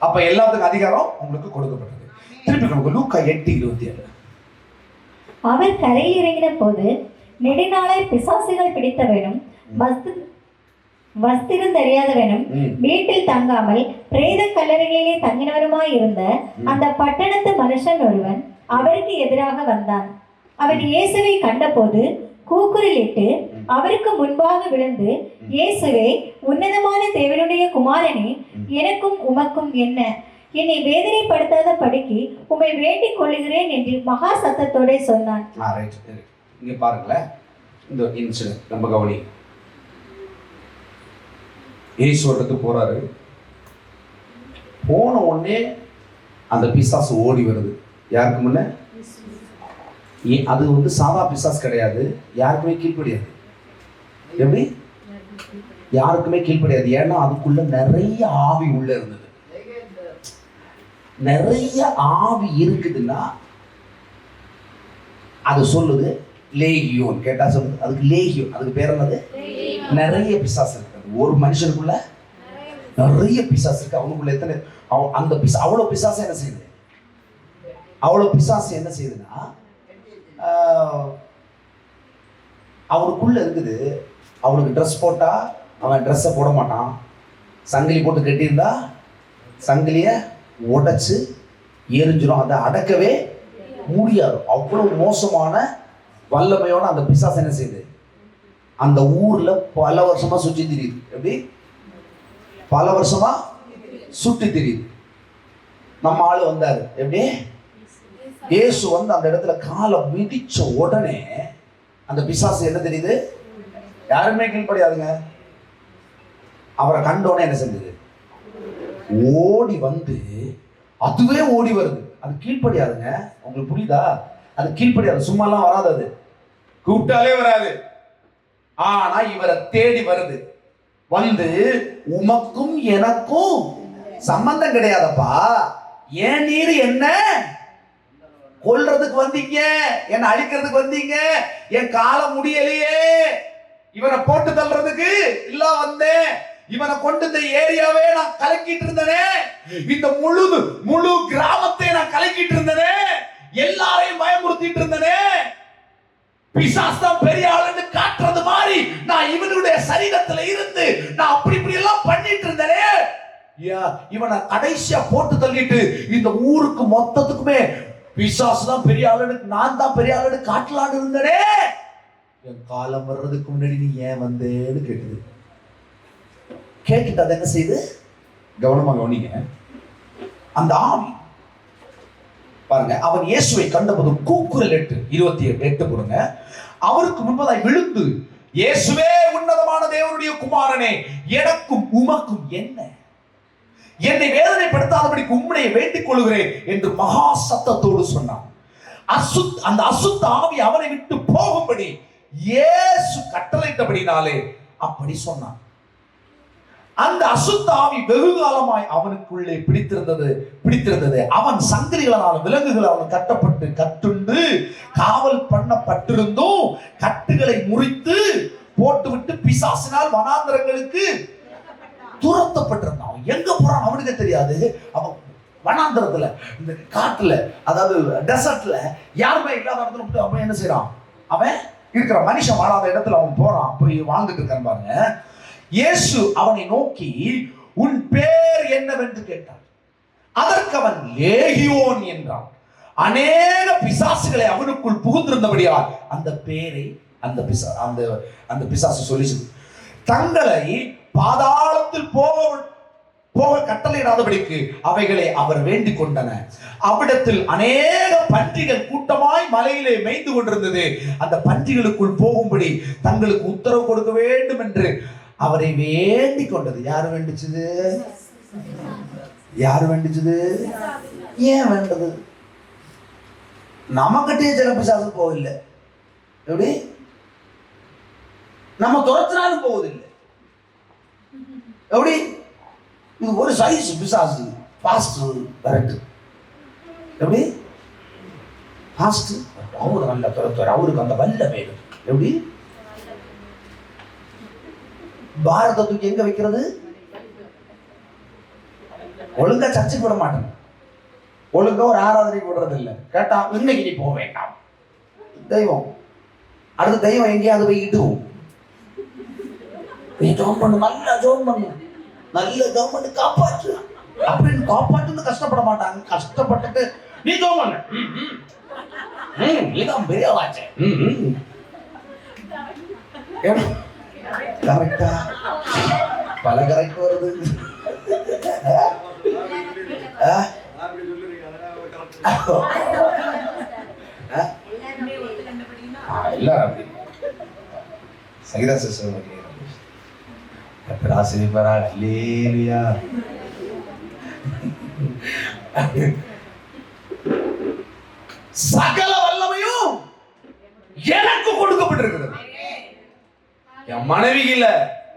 அப்ப எல்லாத்துக்கும் அதிகாரம் உங்களுக்கு கொடுக்கப்பட்டது. திருப்பி நமக்கு லூக்கா 8:27. அவர் கரையில் இறங்கின போது நெடுநாளாய் பிசாசுகள் பிடித்தவனும் வஸ்திரம் தெரியாதவனும் வீட்டில் தங்காமல் பிரேத கல்லறைகளிலே தங்கினவருமாய் இருந்த அந்த பட்டணத்து மனுஷன் ஒருவன் அவருக்கு எதிராக வந்தான். அவன் இயேசுவை கண்டபோது கூக்குரலிட்டு அவருக்கு முன்பாக விழுந்து, இயேசுவே, உன்னதமான தேவனுடைய குமாரனே, எனக்கும் உமக்கும் என்ன? என்னை வேதனைப்படுத்தாத படிக்கு உம்மை வேண்டிக் கொள்ளுகிறேன் என்று மகா சத்தத்தோட சொன்னான். இங்க பாருங்களேன், இந்த இன்சிடென்ட் நம்ம கவனி. இயேசு இடத்துக்கு போறாரு. போன உடனே அந்த பிசாசு ஓடி வருது. யாருக்கு முன்ன? அது சாதா பிசாசு கிடையாது, யாருக்குமே கீழ்ப்படியாது. எப்படி? யாருக்குமே கீழ்ப்படியாது. ஏன்னா அதுக்குள்ள நிறைய ஆவி உள்ள இருந்தது. நிறைய ஆவி இருக்குதுன்னா அது சொல்லுது லேகியோன். கேட்டா சொல்லுது அதுக்கு லேகியோன். அதுக்கு பேர் என்னது? நிறைய பிசாசு இருக்கு. ஒரு மனுஷனுக்குள்ள நிறைய பிசாசு இருக்கு. அவனுக்குள்ள எத்தனை அந்த அவ்வளவு பிசாசு என்ன செய்யுது? அவ்வளவு பிசாசு என்ன செய்யுதுன்னா அவனுக்குள்ள இருக்குது. அவனுக்கு ட்ரெஸ் போட்டா அவன் ட்ரெஸ்ஸை போட மாட்டான். சங்கிலி போட்டு கட்டியிருந்தா சங்கிலிய உடைச்சு எரிஞ்சிடும். அதை அடக்கவே முடியாது. அவ்வளவு மோசமான வல்லமையோட அந்த பிசாசு என்ன செய்யுது? அந்த ஊர்ல பல வருஷமா சுற்றி திரியுது. எப்படி? பல வருஷமா சுற்றி திரியுது. நம்ம ஆளு வந்தாரு. எப்படி? இயேசு வந்து அந்த இடத்துல காலை மிதிச்ச உடனே அந்த பிசாசு என்ன தெரியுது? யாருமே கீழ்ப்படியாதுங்க. அவரை கண்டோடனே என்ன செஞ்சது? ஓடி வந்து அதுவே ஓடி வருது. அது கீழ்ப்படியாதுங்க. உங்களுக்கு புரியுதா? அது கீழ்ப்படியாது. சும்மாலாம் வராது. அது கூப்பிட்டாலே வராது. ஆனா இவரை தேடி வருது. வந்து உமக்கும் எனக்கும் சம்பந்தம் கிடையாதப்பா. ஏன் நீர் என்ன கொல்றதுக்கு வந்தீங்க? என்ன அழிக்கிறதுக்கு வந்தீங்க? என் காலம் முடியலையே. இவனை போட்டு தள்ளுறதுக்கு இல்ல வந்தேன். இவனை கொண்டு இந்த ஏரியாவே நான் கலக்கிட்டு இருந்தனே. இந்த முழு கிராமத்தை நான் கலக்கிட்டு இருந்தனே. எல்லாரையும் பயமுறுத்திட்டு இருந்தனே. பிசாசு தான் பெரிய ஆளுன்னு காட்டுறது மாதிரி நான் இவனுடைய சரீரத்துல இருந்து நான் அப்படி இப்படி எல்லாம் பண்ணிட்டு இருந்தனே. இவனை கடைசியா போட்டு தள்ளிட்டு இந்த ஊருக்கு மொத்தத்துக்குமே பிசாசு தான் பெரிய ஆளுன்னு, நான் தான் பெரிய ஆளுன்னு காட்டலான்னு இருந்தனே. என் காலம் வர்றதுக்கு முன்னாடி நீ ஏன் வந்தேன்னு கேட்டது. கேட்டுட்டு அதை என்ன செய்து? கவனமா கவனிங்க. அந்த ஆவி பாருங்க, அவன் இயேசுவை கண்டபோது கூக்குரல் 28 கொடுங்க. அவருக்கு முன்பதாய் விழுந்து, இயேசுவே, உன்னதமான தேவனுடைய குமாரனே, எனக்கும் உமக்கும் என்ன? என்னை வேதனைப்படுத்தாதபடிக்கு உம்மை வேண்டிக் கொள்கிறேன் என்று மகா சத்தத்தோடு சொன்னான். அந்த அசுத்த ஆவி அவனை விட்டு போகும்படி இயேசு கட்டளையிட்டபடினாலே அப்படி சொன்னான். அந்த அசுத்த ஆவி வெகு காலமாய் அவனுக்குள்ளே பிடித்திருந்தது. அவன் சங்கிலிகளால் விலங்குகளால் கட்டப்பட்டு கட்டுண்டு காவல் பண்ணப்பட்டிருந்தும் கட்டுகளை முறித்து போட்டுவிட்டு பிசாசினால் வனாந்தரங்களுக்கு துரத்தப்பட்டிருந்தான். எங்க போறான் அவனுக்கு தெரியாது. அவன் வனாந்தரத்துல, இந்த காட்டுல, அதாவது டெசர்ட்ல யாருமே இல்லாத இடத்துல அவன் என்ன செய்யறான்? அவன் இருக்கிற மனுஷன் வாழாத இடத்துல அவன் போறான். போய் வாழ்ந்துட்டு இருக்கான் பாருங்க. இயேசு அவனை நோக்கி, உன் பேர் என்னவென்று கேட்டார். அதற்கு அவன் லேகியோன் என்றான். அநேக பிசாசுகளை அவனுக்குள் புகுந்திருந்தபடியால் அந்த பேரை அந்த பிசாசு சொல்லிச்சு, தங்களை பாதாளத்தில் போக கட்டளையிடாதபடிக்கு அவைகளை அவர் வேண்டிக் கொண்டன. அவ்விடத்தில் அநேக பன்றிகள் கூட்டமாய் மலையிலே மேய்ந்து கொண்டிருந்தது. அந்த பன்றிகளுக்குள் போகும்படி தங்களுக்கு உத்தரவு கொடுக்க வேண்டும் என்று அவரை வேண்டிக் கொண்டது. யாரு வேண்டிச்சது? யாரு வேண்டிச்சது? ஏன் வேண்டது? நமக்கிட்டே சில பிசாசு போகல. எப்படி? நம்ம துரத்தினாலும் போவதில்லை. எப்படி? இது ஒரு சைஸ் பிசாசு, ஃபாஸ்ட் கரெக்ட். எப்படி? ஃபாஸ்ட். அவரு நல்ல துரத்துவார், அவருக்கு அந்த வல்ல பேரு. எப்படி? பாரத தூக்கி எங்க வைக்கிறது? ஒழுங்கா சர்ச்சைக்கு விட மாட்டேன், ஒழுங்கா ஒரு ஆராதனைக்கு விடுறது இல்லை. கேட்டா இன்னைக்கு நீ போக வேண்டாம், தெய்வம் அடுத்த தெய்வம் எங்கேயாவது போய் இட்டுவோம். நீ ஜோம் பண்ணு, நல்லா ஜோம் பண்ணு, நல்ல ஜோம் பண்ணி காப்பாற்று அப்படின்னு காப்பாற்றுன்னு கஷ்டப்பட மாட்டாங்க. கஷ்டப்பட்டுட்டு நீ ஜோம் பண்ணு, நீதான் பெரிய ஆளாச்சே. கரெக்டா? பல கரெக்ட் வருது. சகல வல்லமையும் எனக்கு கொடுக்கப்பட்டிருக்கிறது. என் மனைவி இல்ல,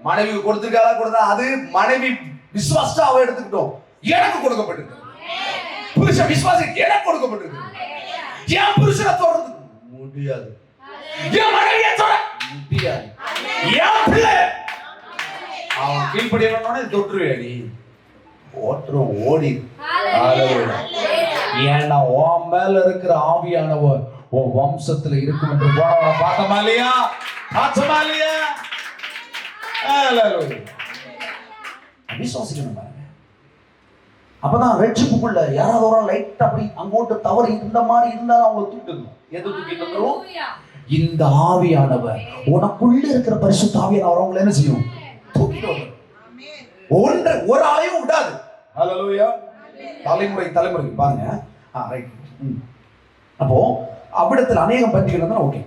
மனைவி கொடுத்திருக்காளா கொடுத்தா அது மனைவி விசுவாசா அவ எடுத்துக்கிட்டோம். எனக்கு கொடுக்கப்பட்டிருக்கு. புருஷன் விசுவாசி எனக்கு கொடுக்கப்பட்டிருக்கு. என் புருஷனை தொடர்ந்து முடியாது, என் மனைவியை தொட முடியாது, என் பிள்ளை அவன் கீழ்படியணும்னு தொற்றுவே நீ ஓட்டுரும் ஓடி. ஏன்னா உன் மேல இருக்கிற ஆவியானவர் உன் வம்சத்துல இருக்கும் என்று போனவனை பார்த்தமா இல்லையா? பார்த்தமா இல்லையா? விசுவாசிக்கணும் பாருங்க. அப்பதான் ரட்சிப்புக்குள்ள யாராவது ஒரு லைட் அப்படி அங்கோட்டு தவறு இந்த மாதிரி இருந்தாலும் அவங்க தூக்கிடணும். எது தூக்கிட்டு? இந்த ஆவியானவர் உனக்குள்ள இருக்கிற பரிசுத்த ஆவியானவர் அவங்களை என்ன செய்யும்? தூக்கிட்டு ஒரு ஆளையும் விடாது. ஹல்லேலூயா. தலைமுறை பாருங்க. அப்போ அவ்விடத்தில் அநேகம் பன்றிகள் இருந்தா ஓகே.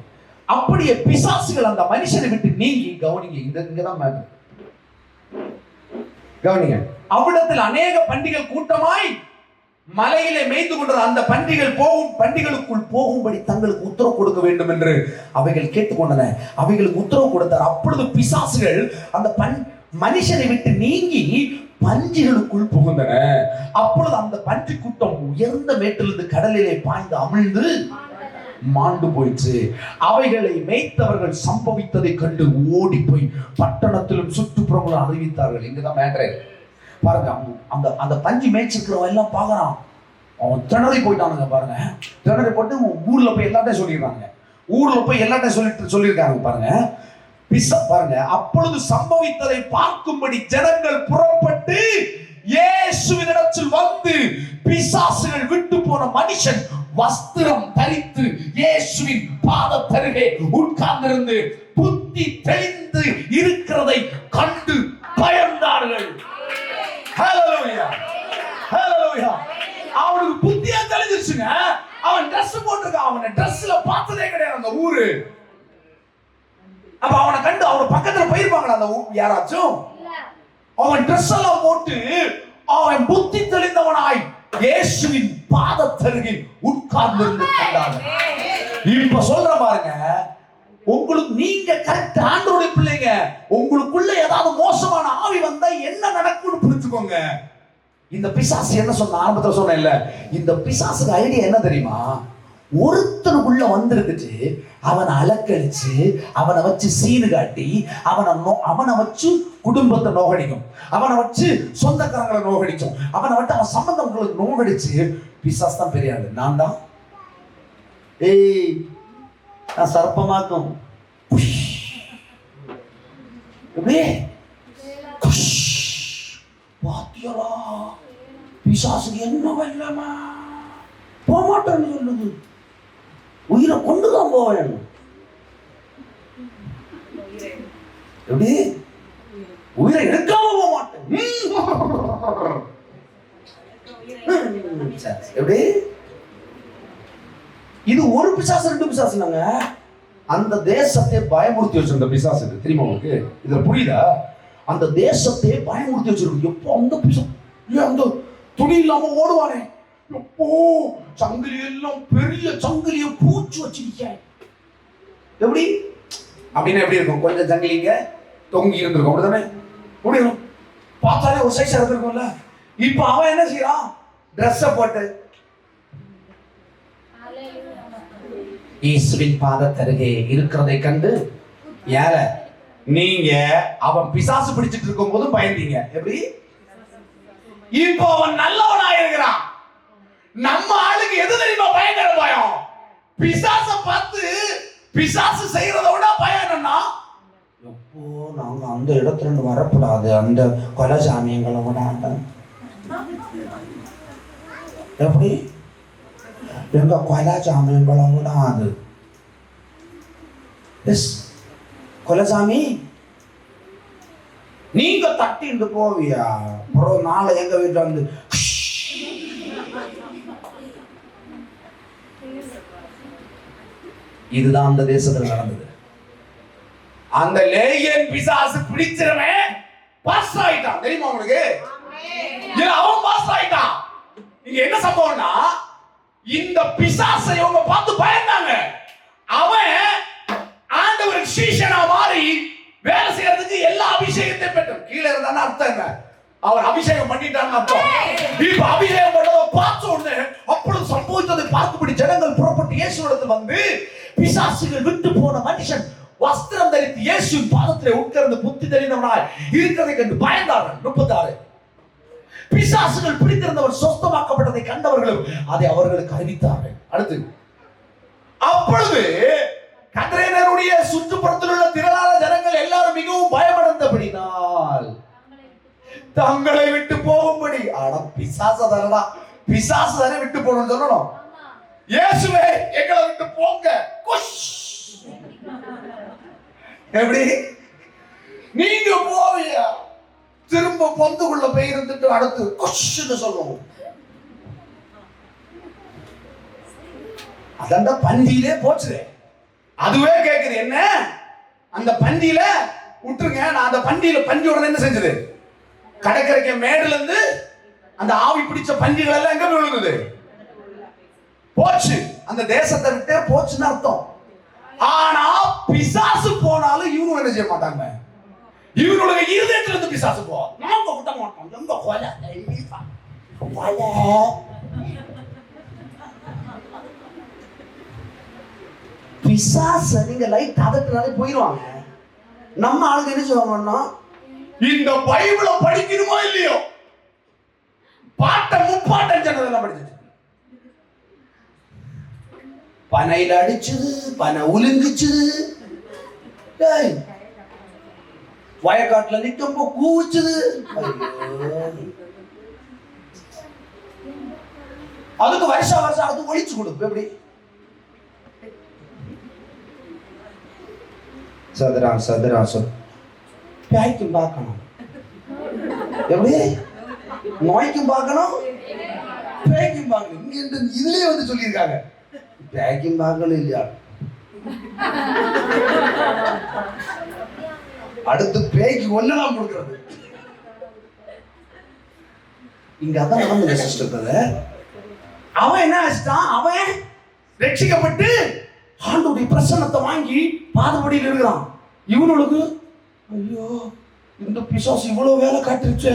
அப்படியே பிசாசுகள் அந்த மனுஷனை விட்டு நீங்கி, கவனிங்க, இங்கதான் மேட்டர். கவனிங்க, அவ்விடத்தில் அநேக பன்றிகள் கூட்டமாய் மலையிலே மேய்ந்து கொண்டது. அந்த பன்றிகளுக்குள் போகும்படி தங்களுக்கு உத்தரவு கொடுக்க வேண்டும் என்று அவைகள் கேட்டுக்கொண்டன. அவைகளுக்கு உத்தரவு கொடுத்தார். அப்பொழுது பிசாசுகள் அந்த மனுஷனை விட்டு நீங்கி பன்றிகளுக்குள் புகுந்தன. அப்பொழுது அந்த பன்றி கூட்டம் உயர்ந்த மேட்டிலிருந்து கடலிலே பாய்ந்து அமிழ்ந்து மாண்டு போயிற்று. அவைகளை மேய்த்தவர்கள் சம்பவித்ததை கண்டு ஓடி போய் பட்டணத்திலும் சுற்றுப்புறங்களும் அறிவித்தார்கள். இங்கதான் மேட்டரே பாருங்க. அந்த பஞ்சு மேய்ச்சிருக்கிறவன் எல்லாம் பாக்குறான், அவன் திணறி போயிட்டானுங்க பாருங்க. திணறி போட்டு ஊர்ல போய் எல்லாத்தையும் சொல்லிடுறாங்க. ஊர்ல போய் எல்லாத்தையும் சொல்லியிருக்காங்க பாருங்க. பாருங்க, அப்பொழுது சம்பவித்ததை பார்க்கும்படி ஜனங்கள் புறப்பட்டு இயேசுவினிடத்தில் வந்து, பிசாசுகள் விட்டு போன மனுஷன் வஸ்திரம் தரித்து இயேசுவின் பாதத்தருகே உட்கார்ந்திருந்து புத்தி தெளிந்து இருக்கிறதை கண்டு பயந்தார்கள். ஹல்லேலூயா, ஹல்லேலூயா. அவனுக்கு புத்தியா தெளிஞ்சிருச்சுங்க. அவன் Dress போட்டிருக்கான், அவனை Dressல பார்த்ததே கிடையாது அந்த ஊரு. அப்ப அவனை கண்டு அவன பக்கத்துல போயிருப்பாங்களா அந்த யாராச்சும்? அவன் Dress எல்லாம் போட்டு அவன் புத்தி தெளிந்தவனாய் இயேசுவின் பாதத்தருகில் உட்கார்ந்திருந்து கண்டார்கள். இப்ப சொல்ற பாருங்க, உங்களுக்கு நீங்க கரெக்ட் ஆண்டவருடைய பிள்ளைங்க, உங்களுக்குள்ள ஏதாவது மோசமான ஆவி வந்தா என்ன நடக்கும்னு புரிஞ்சுக்கோங்க. இந்த பிசாசு என்ன சொன்ன, ஆரம்பத்துல சொன்ன இல்ல, இந்த பிசாசுக்கு ஐடியா என்ன தெரியுமா? ஒருத்தனுக்குள்ள வந்துருக்குச்சு, அவனை அலக்கழிச்சு, அவனை வச்சு சீனு காட்டி, அவனை வச்சு குடும்பத்தை நோகடிக்கும், அவனை வச்சு சொந்தக்காரங்களை நோகடிக்கும், அவனை வச்சு அவன் சம்பந்தங்களுக்கு நோகடிச்சு. பிசாசு தான் பெரிய ஆளு. நான் தான் நான் சர்ப்பமாக்கும். பாத்தியலா பிசாசுக்கு என்ன வெல்லமா போமாட்டேன்னு சொல்லுது. உயிரை கொண்டுதான் போவேன். எப்படி உயிரை எடுக்காம போக மாட்டேன். எப்படி இது ஒரு பிசாசு 2 பிசாசுனாங்க. அந்த தேசத்தை பயமுறுத்தி வச்சிருந்த பிசாசு இது தெரியுமா உங்களுக்கு? இதுல புரியுதா? அந்த தேசத்தை பயமுறுத்தி வச்சிருக்கு. எப்போ அந்த பிசாசு அந்த துணி இல்லாம ஓடுவானே, எப்போ சங்கிலி எல்லாம் பெரிய சங்கிலிய பூச்சி வச்சிருக்க. எப்படி அப்படின்னா எப்படி இருக்கும்? கொஞ்சம் சங்கிலிங்க தொங்கி இருந்திருக்கும், அப்படிதானே? முடியும் பார்த்தாலே ஒரு சைஸா இருந்திருக்கும்ல. இப்ப அவன் என்ன செய்யறான்? ட்ரெஸ்ஸை போட்டு இயேசுவின் பாதத்தருகே இருக்கிறதை கண்டு யார நீங்க அவன் பிசாசு பிடிச்சிட்டு இருக்கும் போது பயந்தீங்க. எப்படி இப்போ அவன் நல்லவனா இருக்கிறான். நம்ம ஆளுக்கு எது தெரியுமா பயங்கர பயம்? பிசாச பார்த்து பிசாசு செய்யறத விட பயம் என்னன்னா, எப்போ நாங்க அந்த இடத்துல இருந்து வரக்கூடாது, அந்த கொலசாமியங்களை விட எப்படி எங்க கொலசாமியங்களை விடாது. கொலசாமி நீங்க தட்டிட்டு போவியா? அப்புறம் நாளை எங்க வீட்டுல வந்து இதுதான் அந்த தேசத்துல நடந்தது. அந்த லேகியன் பிசாசு பிடிச்சிருவன் பாஸ் ஆயிட்டான். தெரியுமா உங்களுக்கு? அவன் பாஸ் ஆயிட்டான். இங்க என்ன சம்பவம்னா, இந்த பிசாசை இவங்க பார்த்து பயந்தாங்க. அவன் ஆண்டவருக்கு சீஷனா மாறி வேலை செய்யறதுக்கு எல்லா அபிஷேகத்தை பெற்றான். கீழே இருந்தான்னு அர்த்தம் என்ன? அவர் அபிஷேகம் பண்ணிட்டான்னு அர்த்தம். இப்ப அபிஷேகம் பண்ணதை பார்த்த உடனே அப்பொழுது சம்பவித்ததை பார்க்கும்படி ஜனங்கள் புறப்பட்டு இயேசுவிடத்தில் வந்து, பிசாசுகள் விட்டு போன மனுஷன் வஸ்திரம் தரித்து இயேசுவின் பாதத்திலே உட்கார்ந்து புத்தி தெளிந்தவனாய் இருக்கிறதை கண்டு பயந்தார்கள். 36 பிசாசுகள் பிடித்திருந்தவர் சொஸ்தமாக்கப்பட்டதை கண்டவர்களும் அதை அவர்களுக்கு அறிவித்தார்கள். அடுத்து அப்பொழுது கத்ரேனருடைய சுற்றுப்புறத்தில் உள்ள திரளான ஜனங்கள் எல்லாரும் மிகவும் பயமடைந்தபடினால் தங்களை விட்டு போகும்படி, அட பிசாசதரடா, பிசாசு தானே விட்டு போகணும்னு சொல்லணும். இயேசுவே எங்களை விட்டு போங்க. எப்படி நீங்க போவியா? திரும்ப பொந்துக்குள்ள போய் இருந்துட்டு அடுத்து கொஷ்ன்னு சொல்லுவோம். அதான் பந்தியிலே போச்சு. அதுவே கேக்குது, என்ன அந்த பந்தியில விட்டுருங்க. நான் அந்த பந்தி உடனே என்ன செஞ்சது? கடற்கரைக்கு மேடுல இருந்து அந்த ஆவி பிடிச்ச பந்திகள் எல்லாம் எங்க விழுந்தது? போச்சு. அந்த தேசத்தை விட்டே போச்சுன்னு அர்த்தம். ஆனா பிசாசு போனாலும் இவங்க என்ன செய்ய மாட்டாங்க. இவனுடைய இருதயத்துல இருந்து பிசாசு போவோம். நாங்க விட்ட மாட்டோம். எங்க கொலை பிசாசு நீங்க லைட் அதட்டினாலே போயிடுவாங்க. நம்ம ஆளுங்க என்ன சொல்லுவாங்கன்னா, இந்த பைபிளை படிக்கணுமோ இல்லையோ, பாட்டை முப்பாட்டம் சொன்னதெல்லாம் படிச்சுட்டு பனையில அடிச்சது, பனை உலுங்குச்சுது, வயக்காட்டுல நிற்கப்போ கூச்சுது. அதுக்கு வருஷம் அதுக்கு ஒழிச்சு கொடுப்பு. எப்படி சதுராசம் பேய்க்கும் பார்க்கணும், எப்படி நோய்க்கும் பார்க்கணும், பேய்க்கும் பார்க்கணும். இங்க இதுலயே வந்து சொல்லியிருக்காங்க, பேய்க்கும் பார்க்கணும் இல்லையா? அடுத்து பேய்க்கு ஒன்னலாம் கொடுக்கிறது. இங்க அதான் நடந்த சிஸ்டத்துல அவன் என்ன ஆச்சுட்டான்? அவன் ரட்சிக்கப்பட்டு ஆண்டவருடைய பிரசன்னத்தை வாங்கி பாதபடியில் இருக்கிறான். இவனுக்கு ஐயோ இந்த பிசாசு இவ்வளவு வேலை காட்டுருச்சு.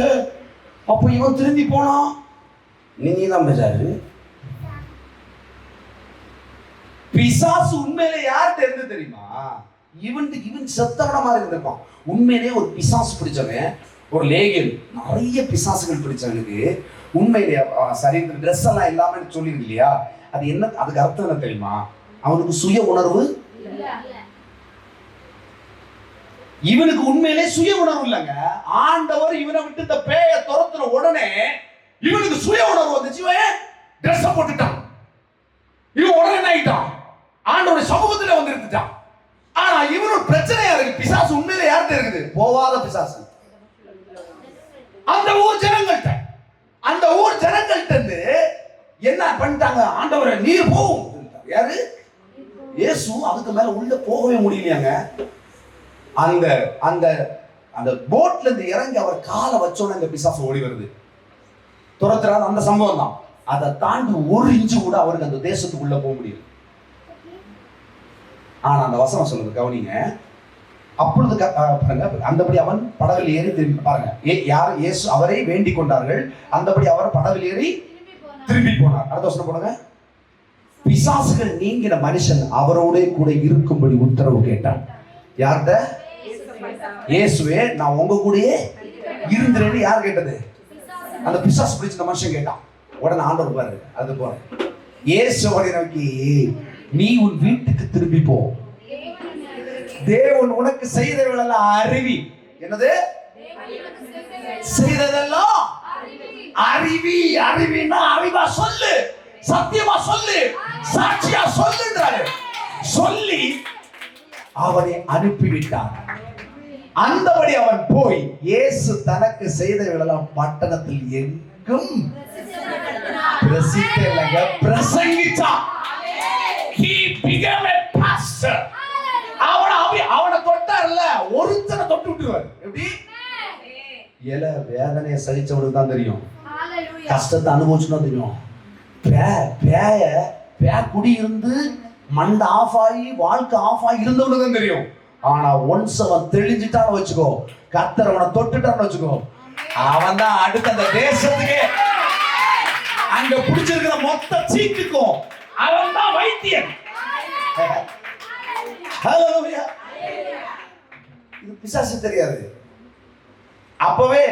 அப்ப இவன் திரும்பி போனான். நீதான் பேசாரு. பிசாசு உண்மையிலே யார்கிட்ட இருந்து தெரியுமா? இவன் செத்தவன மாதிரி இருந்திருப்பான். உண்மையிலே ஒரு பிசாசு பிடிச்சவன், ஒரு லேகியன், நிறைய பிசாசுகள் பிடிச்சவனுக்கு உண்மையிலே சரி ட்ரெஸ் எல்லாம் இல்லாம சொல்லிருக்கு இல்லையா? அது என்ன, அதுக்கு அர்த்தம் என்ன தெரியுமா? அவனுக்கு சுய உணர்வு. இவனுக்கு உண்மையிலே சுய உணர்வு இல்லைங்க. ஆண்டவர் இவனை விட்டு இந்த பேய துரத்துன உடனே இவனுக்கு சுய உணர்வு வந்துச்சு. இவன் ட்ரெஸ் போட்டுட்டான். இவன் உடனே ஆயிட்டான், ஆண்டவருடைய சமூகத்துல வந்து இருந்துட்டான். ஆனா இவனோட பிரச்சனையா இருக்கு. பிசாசு உண்மையில யார்கிட்ட இருக்குது? போவாத பிசாசு. அந்த ஊர் ஜனங்கள்ட்ட இருந்து என்ன பண்ணிட்டாங்க? ஆண்டவரே நீர் போகும். யாரு? இயேசு. அதுக்கு மேல உள்ள போகவே முடியலையாங்க. அந்த அந்த அந்த போட்ல இருந்து இறங்கி அவர் காலை வச்சோன்னு அந்த பிசாசு ஓடி வருது. துரத்துறாது அந்த சம்பவம் தான். அதை தாண்டி ஒரு இன்ச்சு கூட அவருக்கு அந்த தேசத்துக்குள்ள போக முடியல. ஆனா அந்த வசனம் சொல்லுது, கவனிங்க. அப்பொழுது பாருங்க, அந்தபடி அவன் படவில் ஏறி திரும்பி பாருங்க. யார்? இயேசு அவரை வேண்டிக் கொண்டார்கள். அந்தபடி அவர் படவில் ஏறி திரும்பி போனார். அடுத்த வசனம் போடுங்க. பிசாசுகள் நீங்கின மனுஷன் அவரோட கூட இருக்கும்படி உத்தரவு கேட்டான். யார்கிட்ட? இயேசுவே நான் உங்க கூடயே இருந்துறேன்னு யார் கேட்டது? அந்த பிசாசு பிடிச்ச மனுஷன் கேட்டான். உடனே ஆண்டவர் பாரு, அது போல இயேசுவை நோக்கி, நீ உன் வீட்டுக்கு திரும்பி போ, தேவன் உனக்கு செய்தவளெல்லாம் அறிவி. என்னது? செய்ததெல்லாம் அறிவி. அறிவினா அறிவா சொல்லு, சத்தியமா சொல்லு, சாட்சியா சொல்லுன்றாரு. சொல்லி அவனை அனுப்பிவிட்டார். அந்தபடி அவன் போய் இயேசு தனக்கு செய்தவளெல்லாம் பட்டணத்தில் எங்கும் பிரசங்கிச்சான். He became a pastor. அவனை தொட்டார்ல, ஒருத்தனை தொட்டு விட்டுருவார். எப்படி? வேதனையை சகிச்சவனுக்கு தான் தெரியும், கஷ்டத்தை அனுபவிச்சுன்னா தெரியும். குடி இருந்து மண்ட ஆஃப் ஆகி வாழ்க்கை ஆஃப் ஆகி இருந்தவனுக்கு தான் தெரியும். ஆனா ஒன்ஸ் அவன் தெளிஞ்சிட்டான்னு வச்சுக்கோ, கர்த்தர் அவனை தொட்டுட்டான்னு வச்சுக்கோ, அவன் தான் அடுத்த அந்த தேசத்துக்கே அங்க பிடிச்சிருக்கிற மொத்த சீக்குக்கும் அவன் தான் வைத்தியன். ஹalleluya. இது பிசாசு தெரியாது. அப்பவே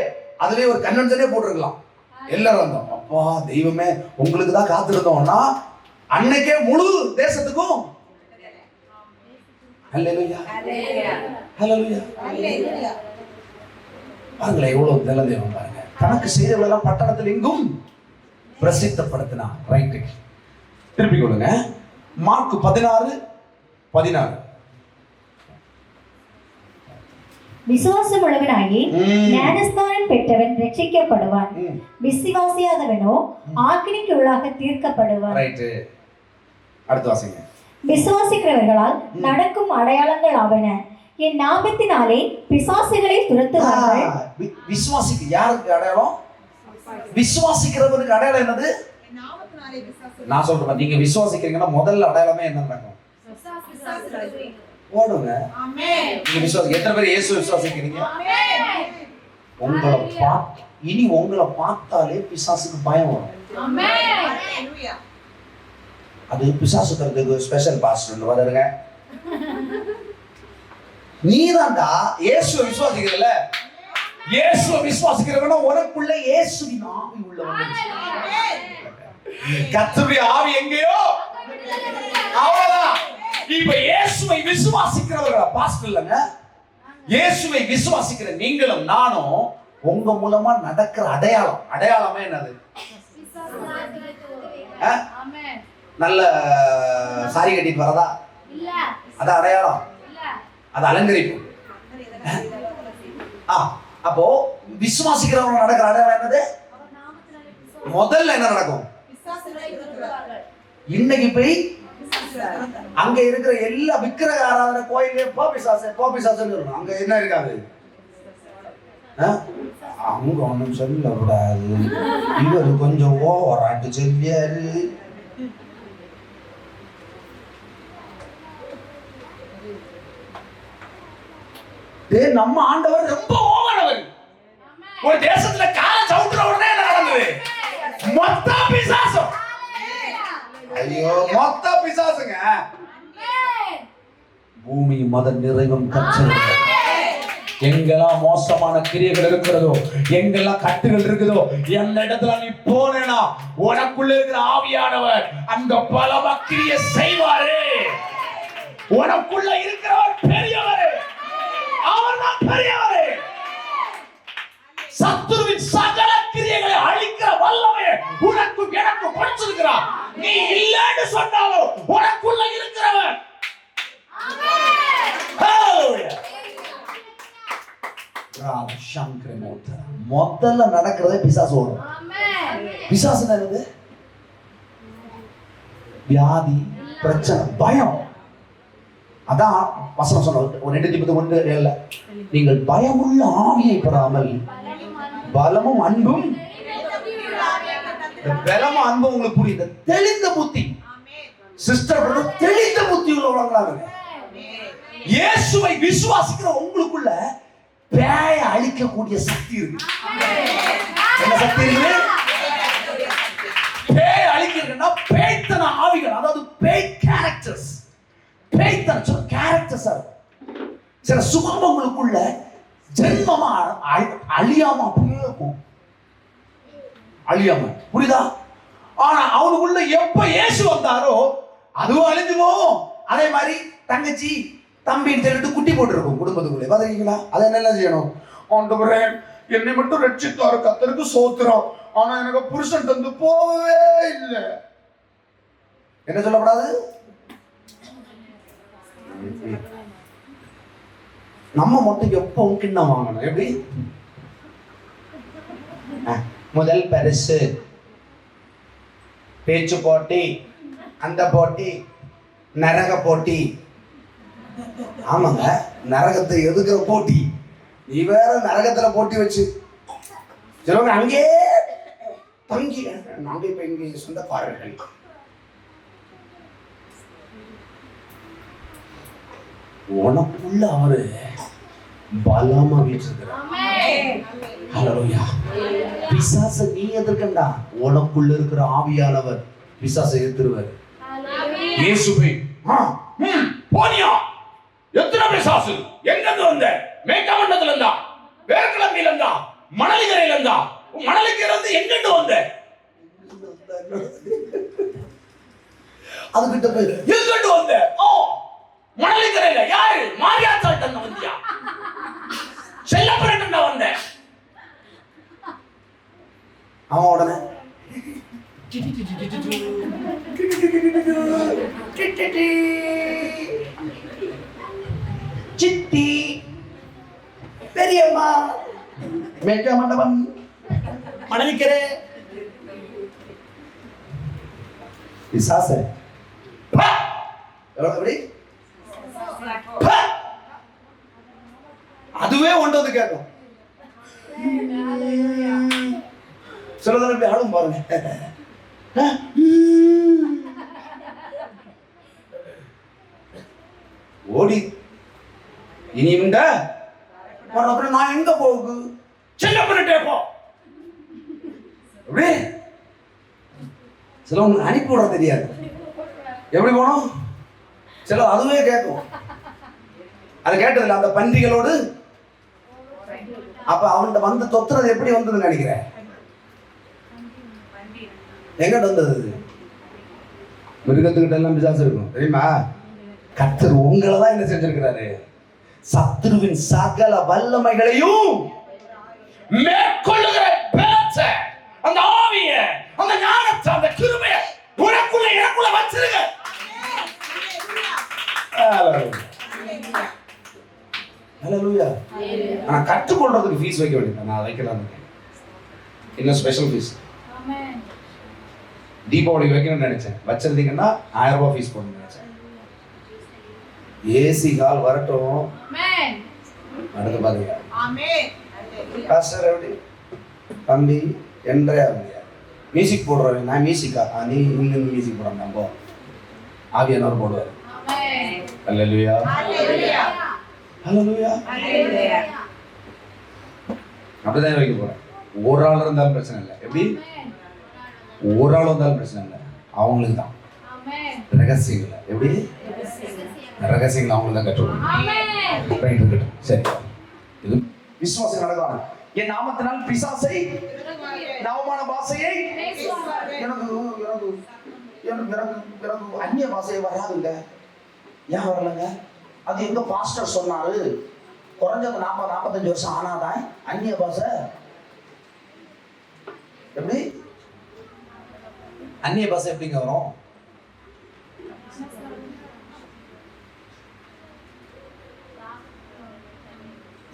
அதுலயே ஒரு கன்வென்ஷனே போட்டுருக்கலாம். எல்லாரும் வந்தோம், அப்பா தெய்வமே உங்களுக்கு தான் காத்திருந்தோம்னா அன்னைக்கே முழு தேசத்துக்கும் ஹalleluya ஹalleluya ஹalleluya. பாருங்களேன் எவ்வளவு நல்ல தெய்வம் பாருங்க. தனக்கு செய்தவளெல்லாம் பட்டணத்தில் எங்கும் பிரசித்தப்படுத்தினா. ரைட்டு, திருப்பி கொடுங்க. மார்க் 16:16. விசுவாசம் உள்ளவனாகி ஞானஸ்நானம் பெற்றவன் ரட்சிக்கப்படுவான், விசுவாசியாதவனோ ஆக்கினைக்கு உள்ளாக தீர்க்கப்படுவான். ரைட்டு, அடுத்து வாசிங்க. விசுவாசிக்கிறவர்களால் நடக்கும் அடையாளங்கள் ஆவன, என் நாமத்தினாலே பிசாசுகளை துரத்துவார்கள். விசுவாசிக்கு யாருக்கு அடையாளம்? விசுவாசிக்கிறவனுக்கு அடையாளம் என்னது? நான் சொல்றேன், நீங்க விசுவாசிக்கிறீங்கன்னா முதல்ல அடையாளமே என்ன நடக்கும்? ஓடுங்க. நீங்க விசுவாசி எத்தனை பேர் இயேசு விசுவாசிக்கிறீங்க? இனி உங்களை பார்த்தாலே பிசாசுக்கு பயம் வரும். அது பிசாசுக்கு ஸ்பெஷல் பாஸ்டர் வருங்க. நீதான்டா இயேசுவை விசுவாசிக்கிறல. இயேசுவை விசுவாசிக்கிறவனா உனக்குள்ள இயேசுவின் ஆவி உள்ளவன். கர்த்தருடைய ஆவி எங்கேயோ அவ்வளவுதான். இப்ப இயேசுவை விசுவாசிக்கிறவர்களா பாஸ்டர் இல்லங்க, இயேசுவை விசுவாசிக்கிற நீங்களும் நானும் உங்க மூலமா நடக்கிற அடையாளமே என்னது? நல்ல சாரி கட்டிட்டு வரதா? அது அடையாளம், அது அலங்கரிப்பு. அப்போ விசுவாசிக்கிறவங்க நடக்கிற அடையாளம் என்னது? முதல்ல என்ன நடக்கும்? இன்னைக்கு போய் அங்க இருக்கிற எல்லா விக்கிரக ஆராதனை கோயிலே போபிசாசு அங்க என்ன இருக்காது? அவங்க ஒண்ணும் சொல்லக்கூடாது, இவரு கொஞ்சம் ஓவராட்டு சொல்லியாரு. நம்ம ஆண்டவர் ரொம்ப ஓவரவர். ஒரு தேசத்துல கால சவுட்டுற உடனே என்ன நடந்தது? மொத்த பிசாசம். ஐயோ, மொத்த பிசாசுங்க. பூமி மத நிறைவும் கற்றது. எங்கெல்லாம் மோசமான கிரியைகள் இருக்கிறதோ, எங்கெல்லாம் கட்டுகள் இருக்குதோ, எந்த இடத்துல நீ போனேனா உனக்குள்ள இருக்கிற ஆவியானவர் அந்த பலமா கிரியை செய்வாரு. உனக்குள்ள இருக்கிறவர் பெரியவர், அவர்தான் பெரியவர். சத்துருவின் சகல கிரியைகளை அழிக்கிற வல்லமை உனக்கும் எனக்கு கொடுத்திருக்கிறார். நீ இல்லைன்னு சொன்னாலும் உனக்குள்ள இருக்கிறவர். முதல்ல நடக்கிறதே பிசாசு வரும். பிசாசு என்னது? வியாதி, பிரச்சனை, பயம். அதான் வசனம் சொன்னது 2 தீமோத்தேயு 1:7, நீங்கள் பயமுள்ள ஆவியை பெறாமல் பலமும் அன்பும். பலமும் அன்பும் உங்களுக்கு புரியுது? தெளிந்த புத்தி. சிஸ்டர் தெளிந்த புத்தி உள்ளவங்களாக இயேசுவை விசுவாசிக்கிற உங்களுக்குள்ள பேய அழிக்கக்கூடிய சக்தி இருக்கு. என்ன சக்தி இருக்கு? பேய் அழிக்கிறதுன்னா பேய்த்தன ஆவிகள், அதாவது பேய் கேரக்டர்ஸ். பேய்த்தன கேரக்டர்ஸ். சில சுகம்பங்களுக்குள்ள ஜென்மமா அழியாம அப்படியே இருக்கும். அழியாம, புரியுதா? ஆனா அவனுக்குள்ள எப்ப இயேசு வந்தாரோ அதுவும் அழிஞ்சு போகும். அதே மாதிரி தங்கச்சி தம்பின்னு சொல்லிட்டு குட்டி போட்டுருக்கும் குடும்பத்துக்குள்ளே. பாத்தீங்களா? அதை என்ன செய்யணும்? ஆண்டவரே என்னை மட்டும் ரட்சித்தாரு, கர்த்தருக்கு ஸ்தோத்திரம், ஆனா எனக்கு புருஷன் தந்து போகவே இல்லை. என்ன சொல்லக்கூடாது? நம்ம மட்டும் எப்பவும் கிண்ணம் வாங்கணும். எப்படி? முதல் பரிசு, பேச்சு போட்டி, அந்த போட்டி, நரக போட்டி. ஆமாங்க, நரகத்தை எதுக்குற போட்டி. நீ வேற நரகத்துல போட்டி வச்சு சொல்லுவாங்க அங்கே தங்கி. நாங்க இப்ப இங்கே சொந்தக்காரர்கள். உனக்குள்ள அவரு பலமா வீற்றிருக்கிறார். ஹல்லேலூயா. பிசாச நீ எதிர்க்கண்டா, உனக்குள்ள இருக்கிற ஆவியானவர் பிசாசை எதிர்த்துருவார். இயேசுவை போனியா எத்தனை பிசாசு எங்க இருந்து வந்த? மேற்கமண்டத்துல இருந்தா, வேர்க்கிழமையில இருந்தா, மணலிகரையில இருந்தா. மணலிகரை இருந்து எங்கிட்டு வந்த? அது கிட்ட போய் எங்கிட்டு வந்த? ஓ மணலிகரையில. யாரு? மாரியாத்தாள் தந்த வந்தியா? செல்லப்பரட்டா வந்த. அவன் உடனே சித்தி, பெரியம்மா, மேற்க மண்டபம், மணலிக்கரை. பிசாச எப்படி? அதுவே ஒன்று வந்து கேட்கும். சில தடவை ஆளும் பாருங்க. ஓடி இனி உண்ட அப்புறம் நான் எங்க போகுது? செல்ல பண்ணிட்டே போ. எப்படி? சிலவங்க அனுப்பி விட தெரியாது. எப்படி போனோம்? சில அதுவே கேட்கும். அது கேட்டதில்ல அந்த பன்றிகளோடு. அப்ப அவன்கிட்ட வந்து தொத்துறது எப்படி வந்ததுன்னு நினைக்கிறேன்? எங்கிட்ட வந்தது? மிருகத்துக்கிட்ட எல்லாம் பிசாசு இருக்கும் தெரியுமா? கர்த்தர் உங்களை தான் என்ன செஞ்சிருக்கிறாரு? சத்துருவின் சகல வல்லமைகளையும் மேற்கொள்ளுகிற பலத்தை, அந்த ஆவிய, அந்த ஞானத்தை, அந்த கிருபையை உனக்குள்ள எனக்குள்ள வச்சிருங்க. ஹல்லேலூயா. நான் கற்றுக்கொள்றதுக்கு ஃபீஸ் வைக்க வேண்டியது. நான் வைக்கலாம் இன்னும் ஸ்பெஷல் ஃபீஸ். தீபாவளிக்கு வைக்கணும்னு நினைச்சேன். வச்சிருந்தீங்கன்னா 1000 ரூபாய் ஃபீஸ் போடணும்னு நினைச்சேன். ஏசி கால் வரட்டும். அடுத்து பாருங்க. பாஸ்டர் எப்படி தம்பி என்றே மியூசிக் போடுறேன். நான் மியூசிக்கா? நீ இன்னும் மியூசிக் போடுறேன். நம்ம ஆவியானவர் போடுவார். ஹல்லேலூயா. ஹல்லேலூயா. அப்படிதான் வைக்க போறேன். ஒரு ஆள் இருந்தாலும் பிரச்சனை இல்லை. எப்படி? ஒரு ஆள் வந்தாலும் பிரச்சனை இல்லை. அவங்களுக்கு தான் ரகசியங்களை. எப்படி? ரகசியங்களை அவங்களுக்கு தான் கற்றுக்கணும். சரி, இது விசுவாசம் நடக்காது. என் நாமத்தினால் பிசாசை, நவமான பாஷையை, எனக்கு அந்நிய பாஷையை வராதுங்க. ஏன் வரலங்க? அது எங்க பாஸ்டர் சொன்னாரு. குறைஞ்சது 40-45 வருஷம் ஆனாதான் அந்நிய பாஷை. எப்படி அந்நிய பாஷை எப்படிங்க வரும்?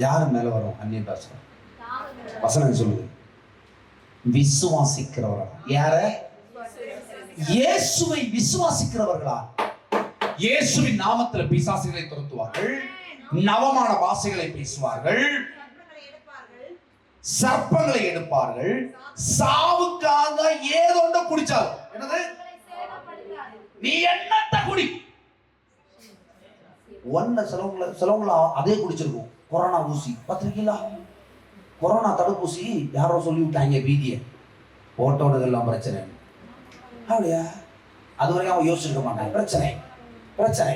யாரு மேல வரும் அந்நிய பாஷை? வசனம் சொல்லுது. விசுவாசிக்கிறவர்கள். யார? இயேசுவை விசுவாசிக்கிறவர்களா? இயேசுவின் நாமத்தில் பிசாசுகளை துரத்துவார்கள், நவமான பாஷைகளை பேசுவார்கள், சர்ப்பங்களை எடுப்பார்கள், சாவுக்காக ஏதொண்ட குடிச்சாலும் என்னது, நீ என்னத்த குடி, ஒன்ன சிலவங்கள அதே குடிச்சிருக்கும். கொரோனா ஊசி பார்த்திருக்கீங்களா? கொரோனா தடுப்பூசி யாரோ சொல்லி விட்டாங்க வீதியை போட்டோடுகள்லாம் பிரச்சனை. அப்படியா? அது வரைக்கும் அவன் யோசிச்சிருக்க மாட்டான். பிரச்சனை பிரச்சனை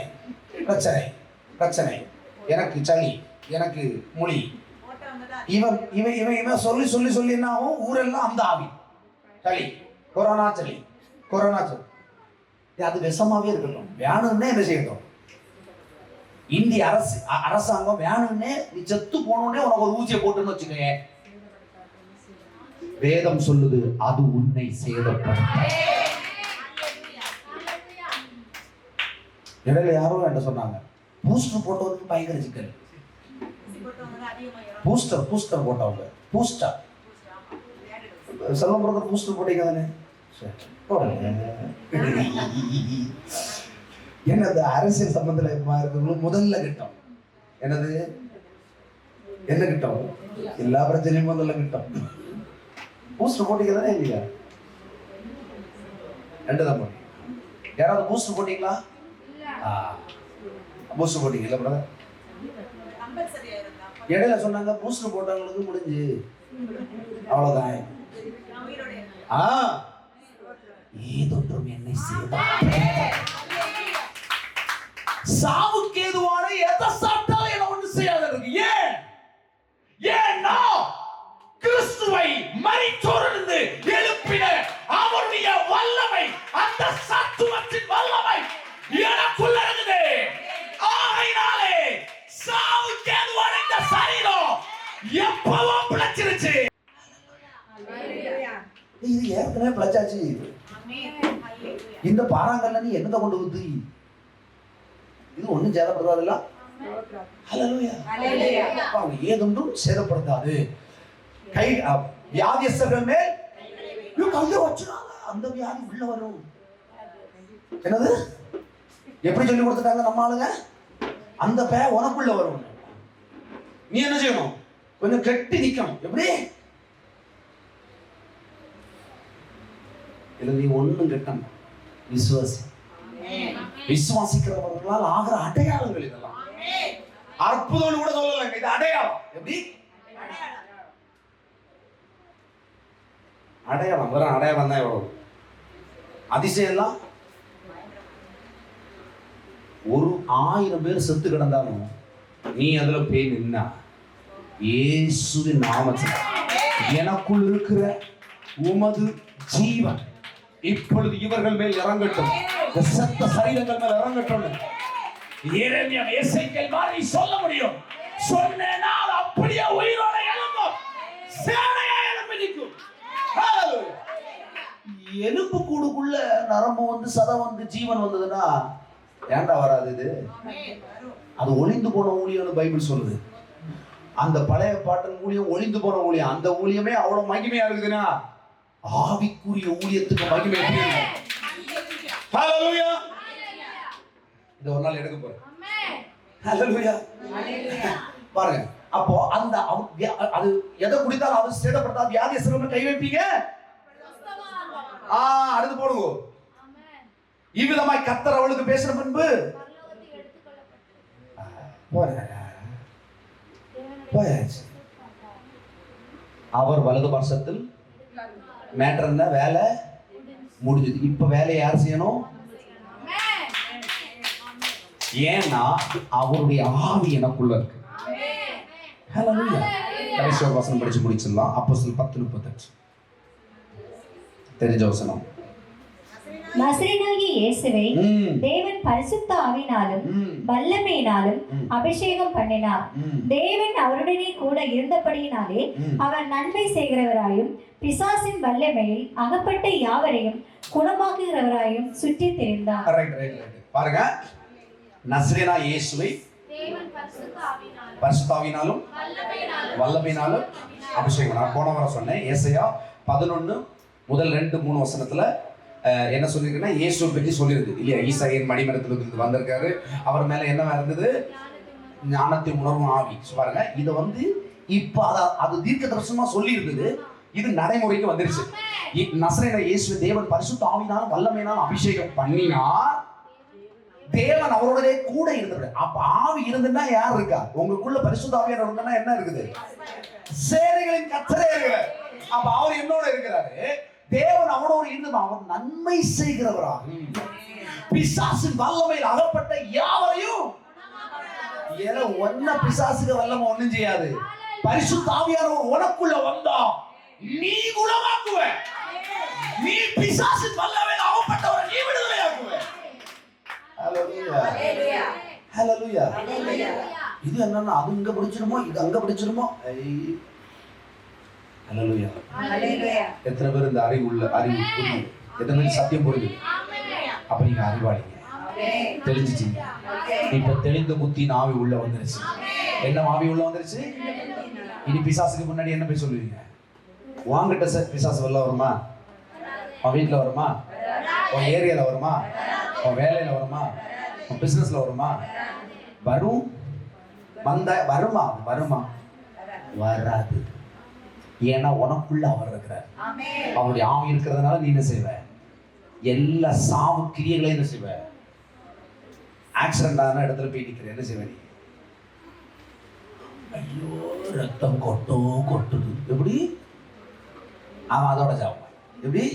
பிரச்சனை பிரச்சனை, எனக்கு சளி, எனக்கு மொழி, இவன் இவன் இவன் இவன் சொல்லி சொல்லி சொல்லி என்ன ஆகும்? ஊரெல்லாம் அந்த ஆவி, சளி, கொரோனா சளி, கொரோனா சளி. அது விஷமாவே இருக்கட்டும், வேணும்னே என்ன செய்யட்டும்? இந்திய அரசாங்கம் வேணும்னே நீ செத்து போனோடனே உனக்கு ஒரு ஊசியை போட்டுன்னு வச்சுக்கோங்க, வேதம் சொல்லுது அது உன்னை சேதப்படுத்த. இடையில யாரோ என்ன சொன்னாங்க, பூஸ்டர் போட்டவருக்கு பயங்கர சிக்கல். பூஸ்டர் போட்டவங்க, பூஸ்டர் செல்வம் பிரதர் பூஸ்டர் போட்டீங்க தானே? என்னது அரசியல் சம்பந்தமா இருக்கிறவங்களும் முதல்ல கிட்டம் என்னது, என்ன கிட்டம்? எல்லா பிரச்சனையும் முதல்ல கிட்டம். பூஸ்டர் போட்டீங்க தானே இல்லையா? ரெண்டு தான் போட்டீங்க. யாராவது பூஸ்டர் போட்டீங்களா? பூஸ்டர் போட்டீங்க இல்ல பிரதர்? இடையில சொன்னாங்க பூஸ்டர் போட்டவங்களுக்கு முடிஞ்சு அவ்வளவுதான். ஏதொன்றும் என்னை சாவுக்கு ஏதுவான எதை சாப்பிட்டாலும் என்ன ஒண்ணு செய்யாத இருக்கு. ஏன்னா கிறிஸ்துவை மரித்தோரிலிருந்து எழுப்பின அவருடைய வல்லமை, அந்த சத்துவத்தின் வல்லமை எனக்குள்ள இருக்குது. ஆகையினாலே சாவுக்கு ஏதுவான இந்த சரீரம் எப்பவோ பிழைச்சிருச்சு. இது ஏற்கனவே பிழைச்சாச்சு. இந்த பாறாங்கல்ல நீ என்னத்தை கொண்டு வந்து இது ஒண்ணும் சேதப்படுத்தாதுல்ல. ஏதொன்றும் சேதப்படுத்தாது. கை வியாதியஸ்தர்கள் மேல் கையை வச்சுனாங்க, அந்த வியாதி உள்ள வரும். என்னது எப்படி சொல்லி கொடுத்துட்டாங்க நம்ம ஆளுங்க? அந்த பே உனக்குள்ள வரும். நீ என்ன செய்யணும்? கொஞ்சம் கெட்டி நிக்கணும். எப்படி இல்ல, நீ ஒண்ணும் கெட்டணும். விசுவாசி. விசுவாசிக்கிறவர்களால் ஆகிற அடையாளங்கள் இதெல்லாம். அற்புதம் கூட சொல்லல, இது அடையாளம். எப்படி அடையாளம்? வர அடையாளம் தான் எவ்வளவு அதிசயம் எல்லாம். 1000 பேர் செத்து கிடந்தாலும் நீ அதுல போய் நின்னா இயேசுவின் நாமத்தில் எனக்குள் இருக்கிற உமது ஜீவன் இப்பொழுது இவர்கள் மேல் இறங்கட்டும், செத்த சரீரங்கள் மேல் இறங்கட்டும். எரேமியா எசேக்கியேல் மாதிரி சொல்ல முடியும். சொன்னால் அப்படியே உயிரோட எழும்பும், சேனையா எழும்பி நிற்கும். எலும்பு கூடுக்குள்ள நரம்பு வந்து சதம் வந்து ஜீவன் வந்ததுன்னா ஏண்டா வராது? இது அது ஒளிந்து போன ஊழியம்னு பைபிள் சொல்லுது. அந்த பழைய பாட்டின் ஊழியம் ஒளிந்து போன ஊழியம். அந்த ஊழியமே அவ்வளவு மகிமையா இருக்குதுன்னா ஆவிக்குரிய ஊழியத்துக்கு மகிமை எப்படி இருக்கும்? ஹalleluya. இந்த ஒரு நாள் எடுக்க போறேன். ஹalleluya. பாருங்க, அப்போ அந்த அது எதை குடித்தாலும் அது சேதப்படுத்தாத வியாதியஸ்தர்கள் கை வைப்பீங்க. அடுத்து போடுங்க. இவ்விதமாய் கர்த்தர் அவளுக்கு பேசின பின்பு போயாச்சு. அவர் வலது பட்சத்தில் மேட்டர் என்ன? வேலை முடிஞ்சது. இப்ப வேலையை யார் செய்யணும்? ஏன்னா அவருடைய ஆவி எனக்குள்ள இருக்கு. ஹalleluya. கடைசி வசனம் படிச்சு முடிச்சிடலாம். அப்போஸ்தலர் 10:38 தெரிஞ்ச வசனம். நசரேயனாகிய இயேசுவை தேவன் பரிசுத்த ஆவியினாலும் வல்லமையினாலும் அபிஷேகம் பண்ணினார். தேவன் அவருடனே கூட இருந்தபடியினாலே அவர் நன்மை செய்கிறவராயும் பிசாசின் வல்லமையில் அகப்பட்ட யாவரையும் குணமாக்குகிறவராயும் சுற்றி திரிந்தார். பாருங்க, நசரேயனா இயேசுவை தேவன் பரிசுத்த ஆவியினாலும் வல்லமையினாலும் அபிஷேகம். நான் போன வாரம் சொன்னேன், ஏசாயா 11 முதல் 2-3 வசனத்துல என்ன சொல்லியிருக்குன்னா இயேசுவை பற்றி சொல்லியிருக்கு இல்லையா. ஈசாயின் மடிமரத்தில் வந்திருக்காரு, அவர் மேல என்ன இருந்தது, ஞானத்தை உணர்வும் ஆவி. பாருங்க, இதை வந்து இப்ப அது தீர்க்க தரிசனமா சொல்லி இருந்தது, இது நடைமுறைக்கு வந்துருச்சு. நசரேய இயேசுவை தேவன் பரிசுத்த ஆவியினாலும் வல்லமையினாலும் அபிஷேகம் பண்ணினார். தேவன் அவரோடவே கூட இருந்தது. அப்ப ஆவி இருந்துன்னா யார் இருக்கா? உங்களுக்குள்ள பரிசுத்த ஆவியானவர் இருந்தா என்ன இருக்குது? சேனைகளின் கர்த்தரே இருக்கிறார். அப்ப அவர் என்னோட இருக்கிறாரு. தேவன் அவனோடு இருந்து அவர் நன்மை செய்கிறவராக பிசாசின் வல்லமையில் அகப்பட்ட யாவரையும் ஒன்ன பிசாசுக்கு வல்லமை ஒண்ணும் செய்யாது. பரிசுத்த ஆவியானவர் உனக்குள்ள வந்தா நீ குணமாக்குவ. நீ பிசாசின் வல்லமையில் அகப்பட்டவரை நீ விடுதலையாக்குவ. ஹல்லேலூயா ஹல்லேலூயா. இது என்னன்னா அது இங்க பிடிச்சிருமோ இது அங்க பிடிச்சிருமோ. ஹல்லேலூயா ஹல்லேலூயா. எத்தனை பேர் இந்த அறிவு புரியுது? எத்தனை பேர் சத்தியம் புரியுது? அப்ப நீங்க அறிவாளிங்க, தெரிஞ்சிட்டீங்க. இப்ப தெளிந்த புத்தியின் ஆவி உள்ள வந்துருச்சு. என்ன ஆவி உள்ள வந்துருச்சு? இனி பிசாசுக்கு முன்னாடி என்ன போய் சொல்லுவீங்க? வாங்கிட்ட சார் பிசாசு வெளில வருமா? உன் வீட்டுல வருமா? உன் ஏரியால வருமா? உன் வேலையில வருமா? உன் பிசினஸ்ல வருமா? வரும். வருமா? வராது. ஏன்னா உனக்குள்ள அவர் இருக்கிறார். அவருடைய ஆவி இருக்கிறதுனால நீ என்ன செய்வ? எல்லா சாவு கிரியைகளையும் என்ன செய்வ? ஆக்சிடென்ட் ஆன இடத்துல போய் நிக்கிற என்ன செய்வ நீ? ஐயோ ரத்தம் கொட்டுது. எப்படி? அவன் அதோட சாவான். எப்படி?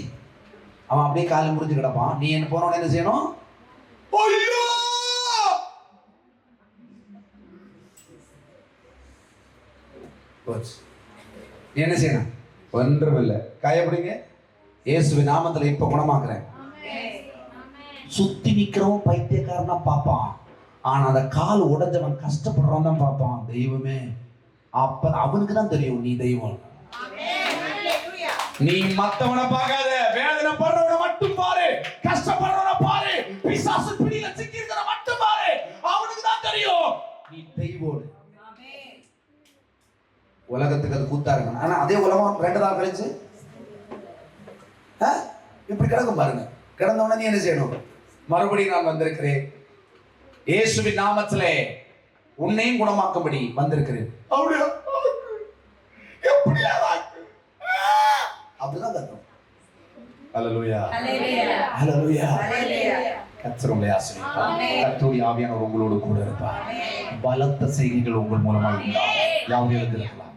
அவன் அப்படியே காலை முறிஞ்சு கிடப்பான். நீ என்ன போனோட என்ன செய்யணும்? ஐயோ நீ என்ன செய்யணும்? ஒன்றும் இல்லை. காயப்படுங்க. இயேசுவின் நாமத்துல இப்ப குணமாக்குறேன். சுத்தி நிக்கிறவன் பைத்தியக்காரனா பார்ப்பான், ஆனா அந்த கால் உடைஞ்சவன் கஷ்டப்படுறவன் தான் பார்ப்பான். தெய்வமே, அப்ப அவனுக்கு தான் தெரியும் நீ தெய்வம். நீ மத்தவனை பார்க்காத, வேதனை படுறவனை மட்டும் பாரு, கஷ்டப்படுறவனை பாரு, பிசாசு பிடியில சிக்கி இருக்கிற மட்டும் பாரு. அவனுக்கு தான் தெரியும் நீ தெய்வம். உலகத்துக்கு அது கூத்தா இருக்கணும். ஆனா அதே உலகம் 2 நாள் கழிச்சு இப்படி கிடக்கும் பாருங்க. கிடந்தவன நீ என்ன செய்யணும்? மறுபடியும் நான் வந்திருக்கிறேன், இயேசுவின் நாமத்திலே உன்னையும் குணமாக்கும்படி வந்திருக்கிறேன். அப்படிதான் கத்தணும். ஹல்லேலூயா ஹல்லேலூயா. கர்த்தர் உங்களை ஆசீர்வதிப்பார். கர்த்தருடைய ஆவியானவர் உங்களோடு கூட இருப்பார். பலத்த செய்திகள் உங்கள் மூலமாக உண்டாகும். யாரும் எழுந்திருக்கலாம்.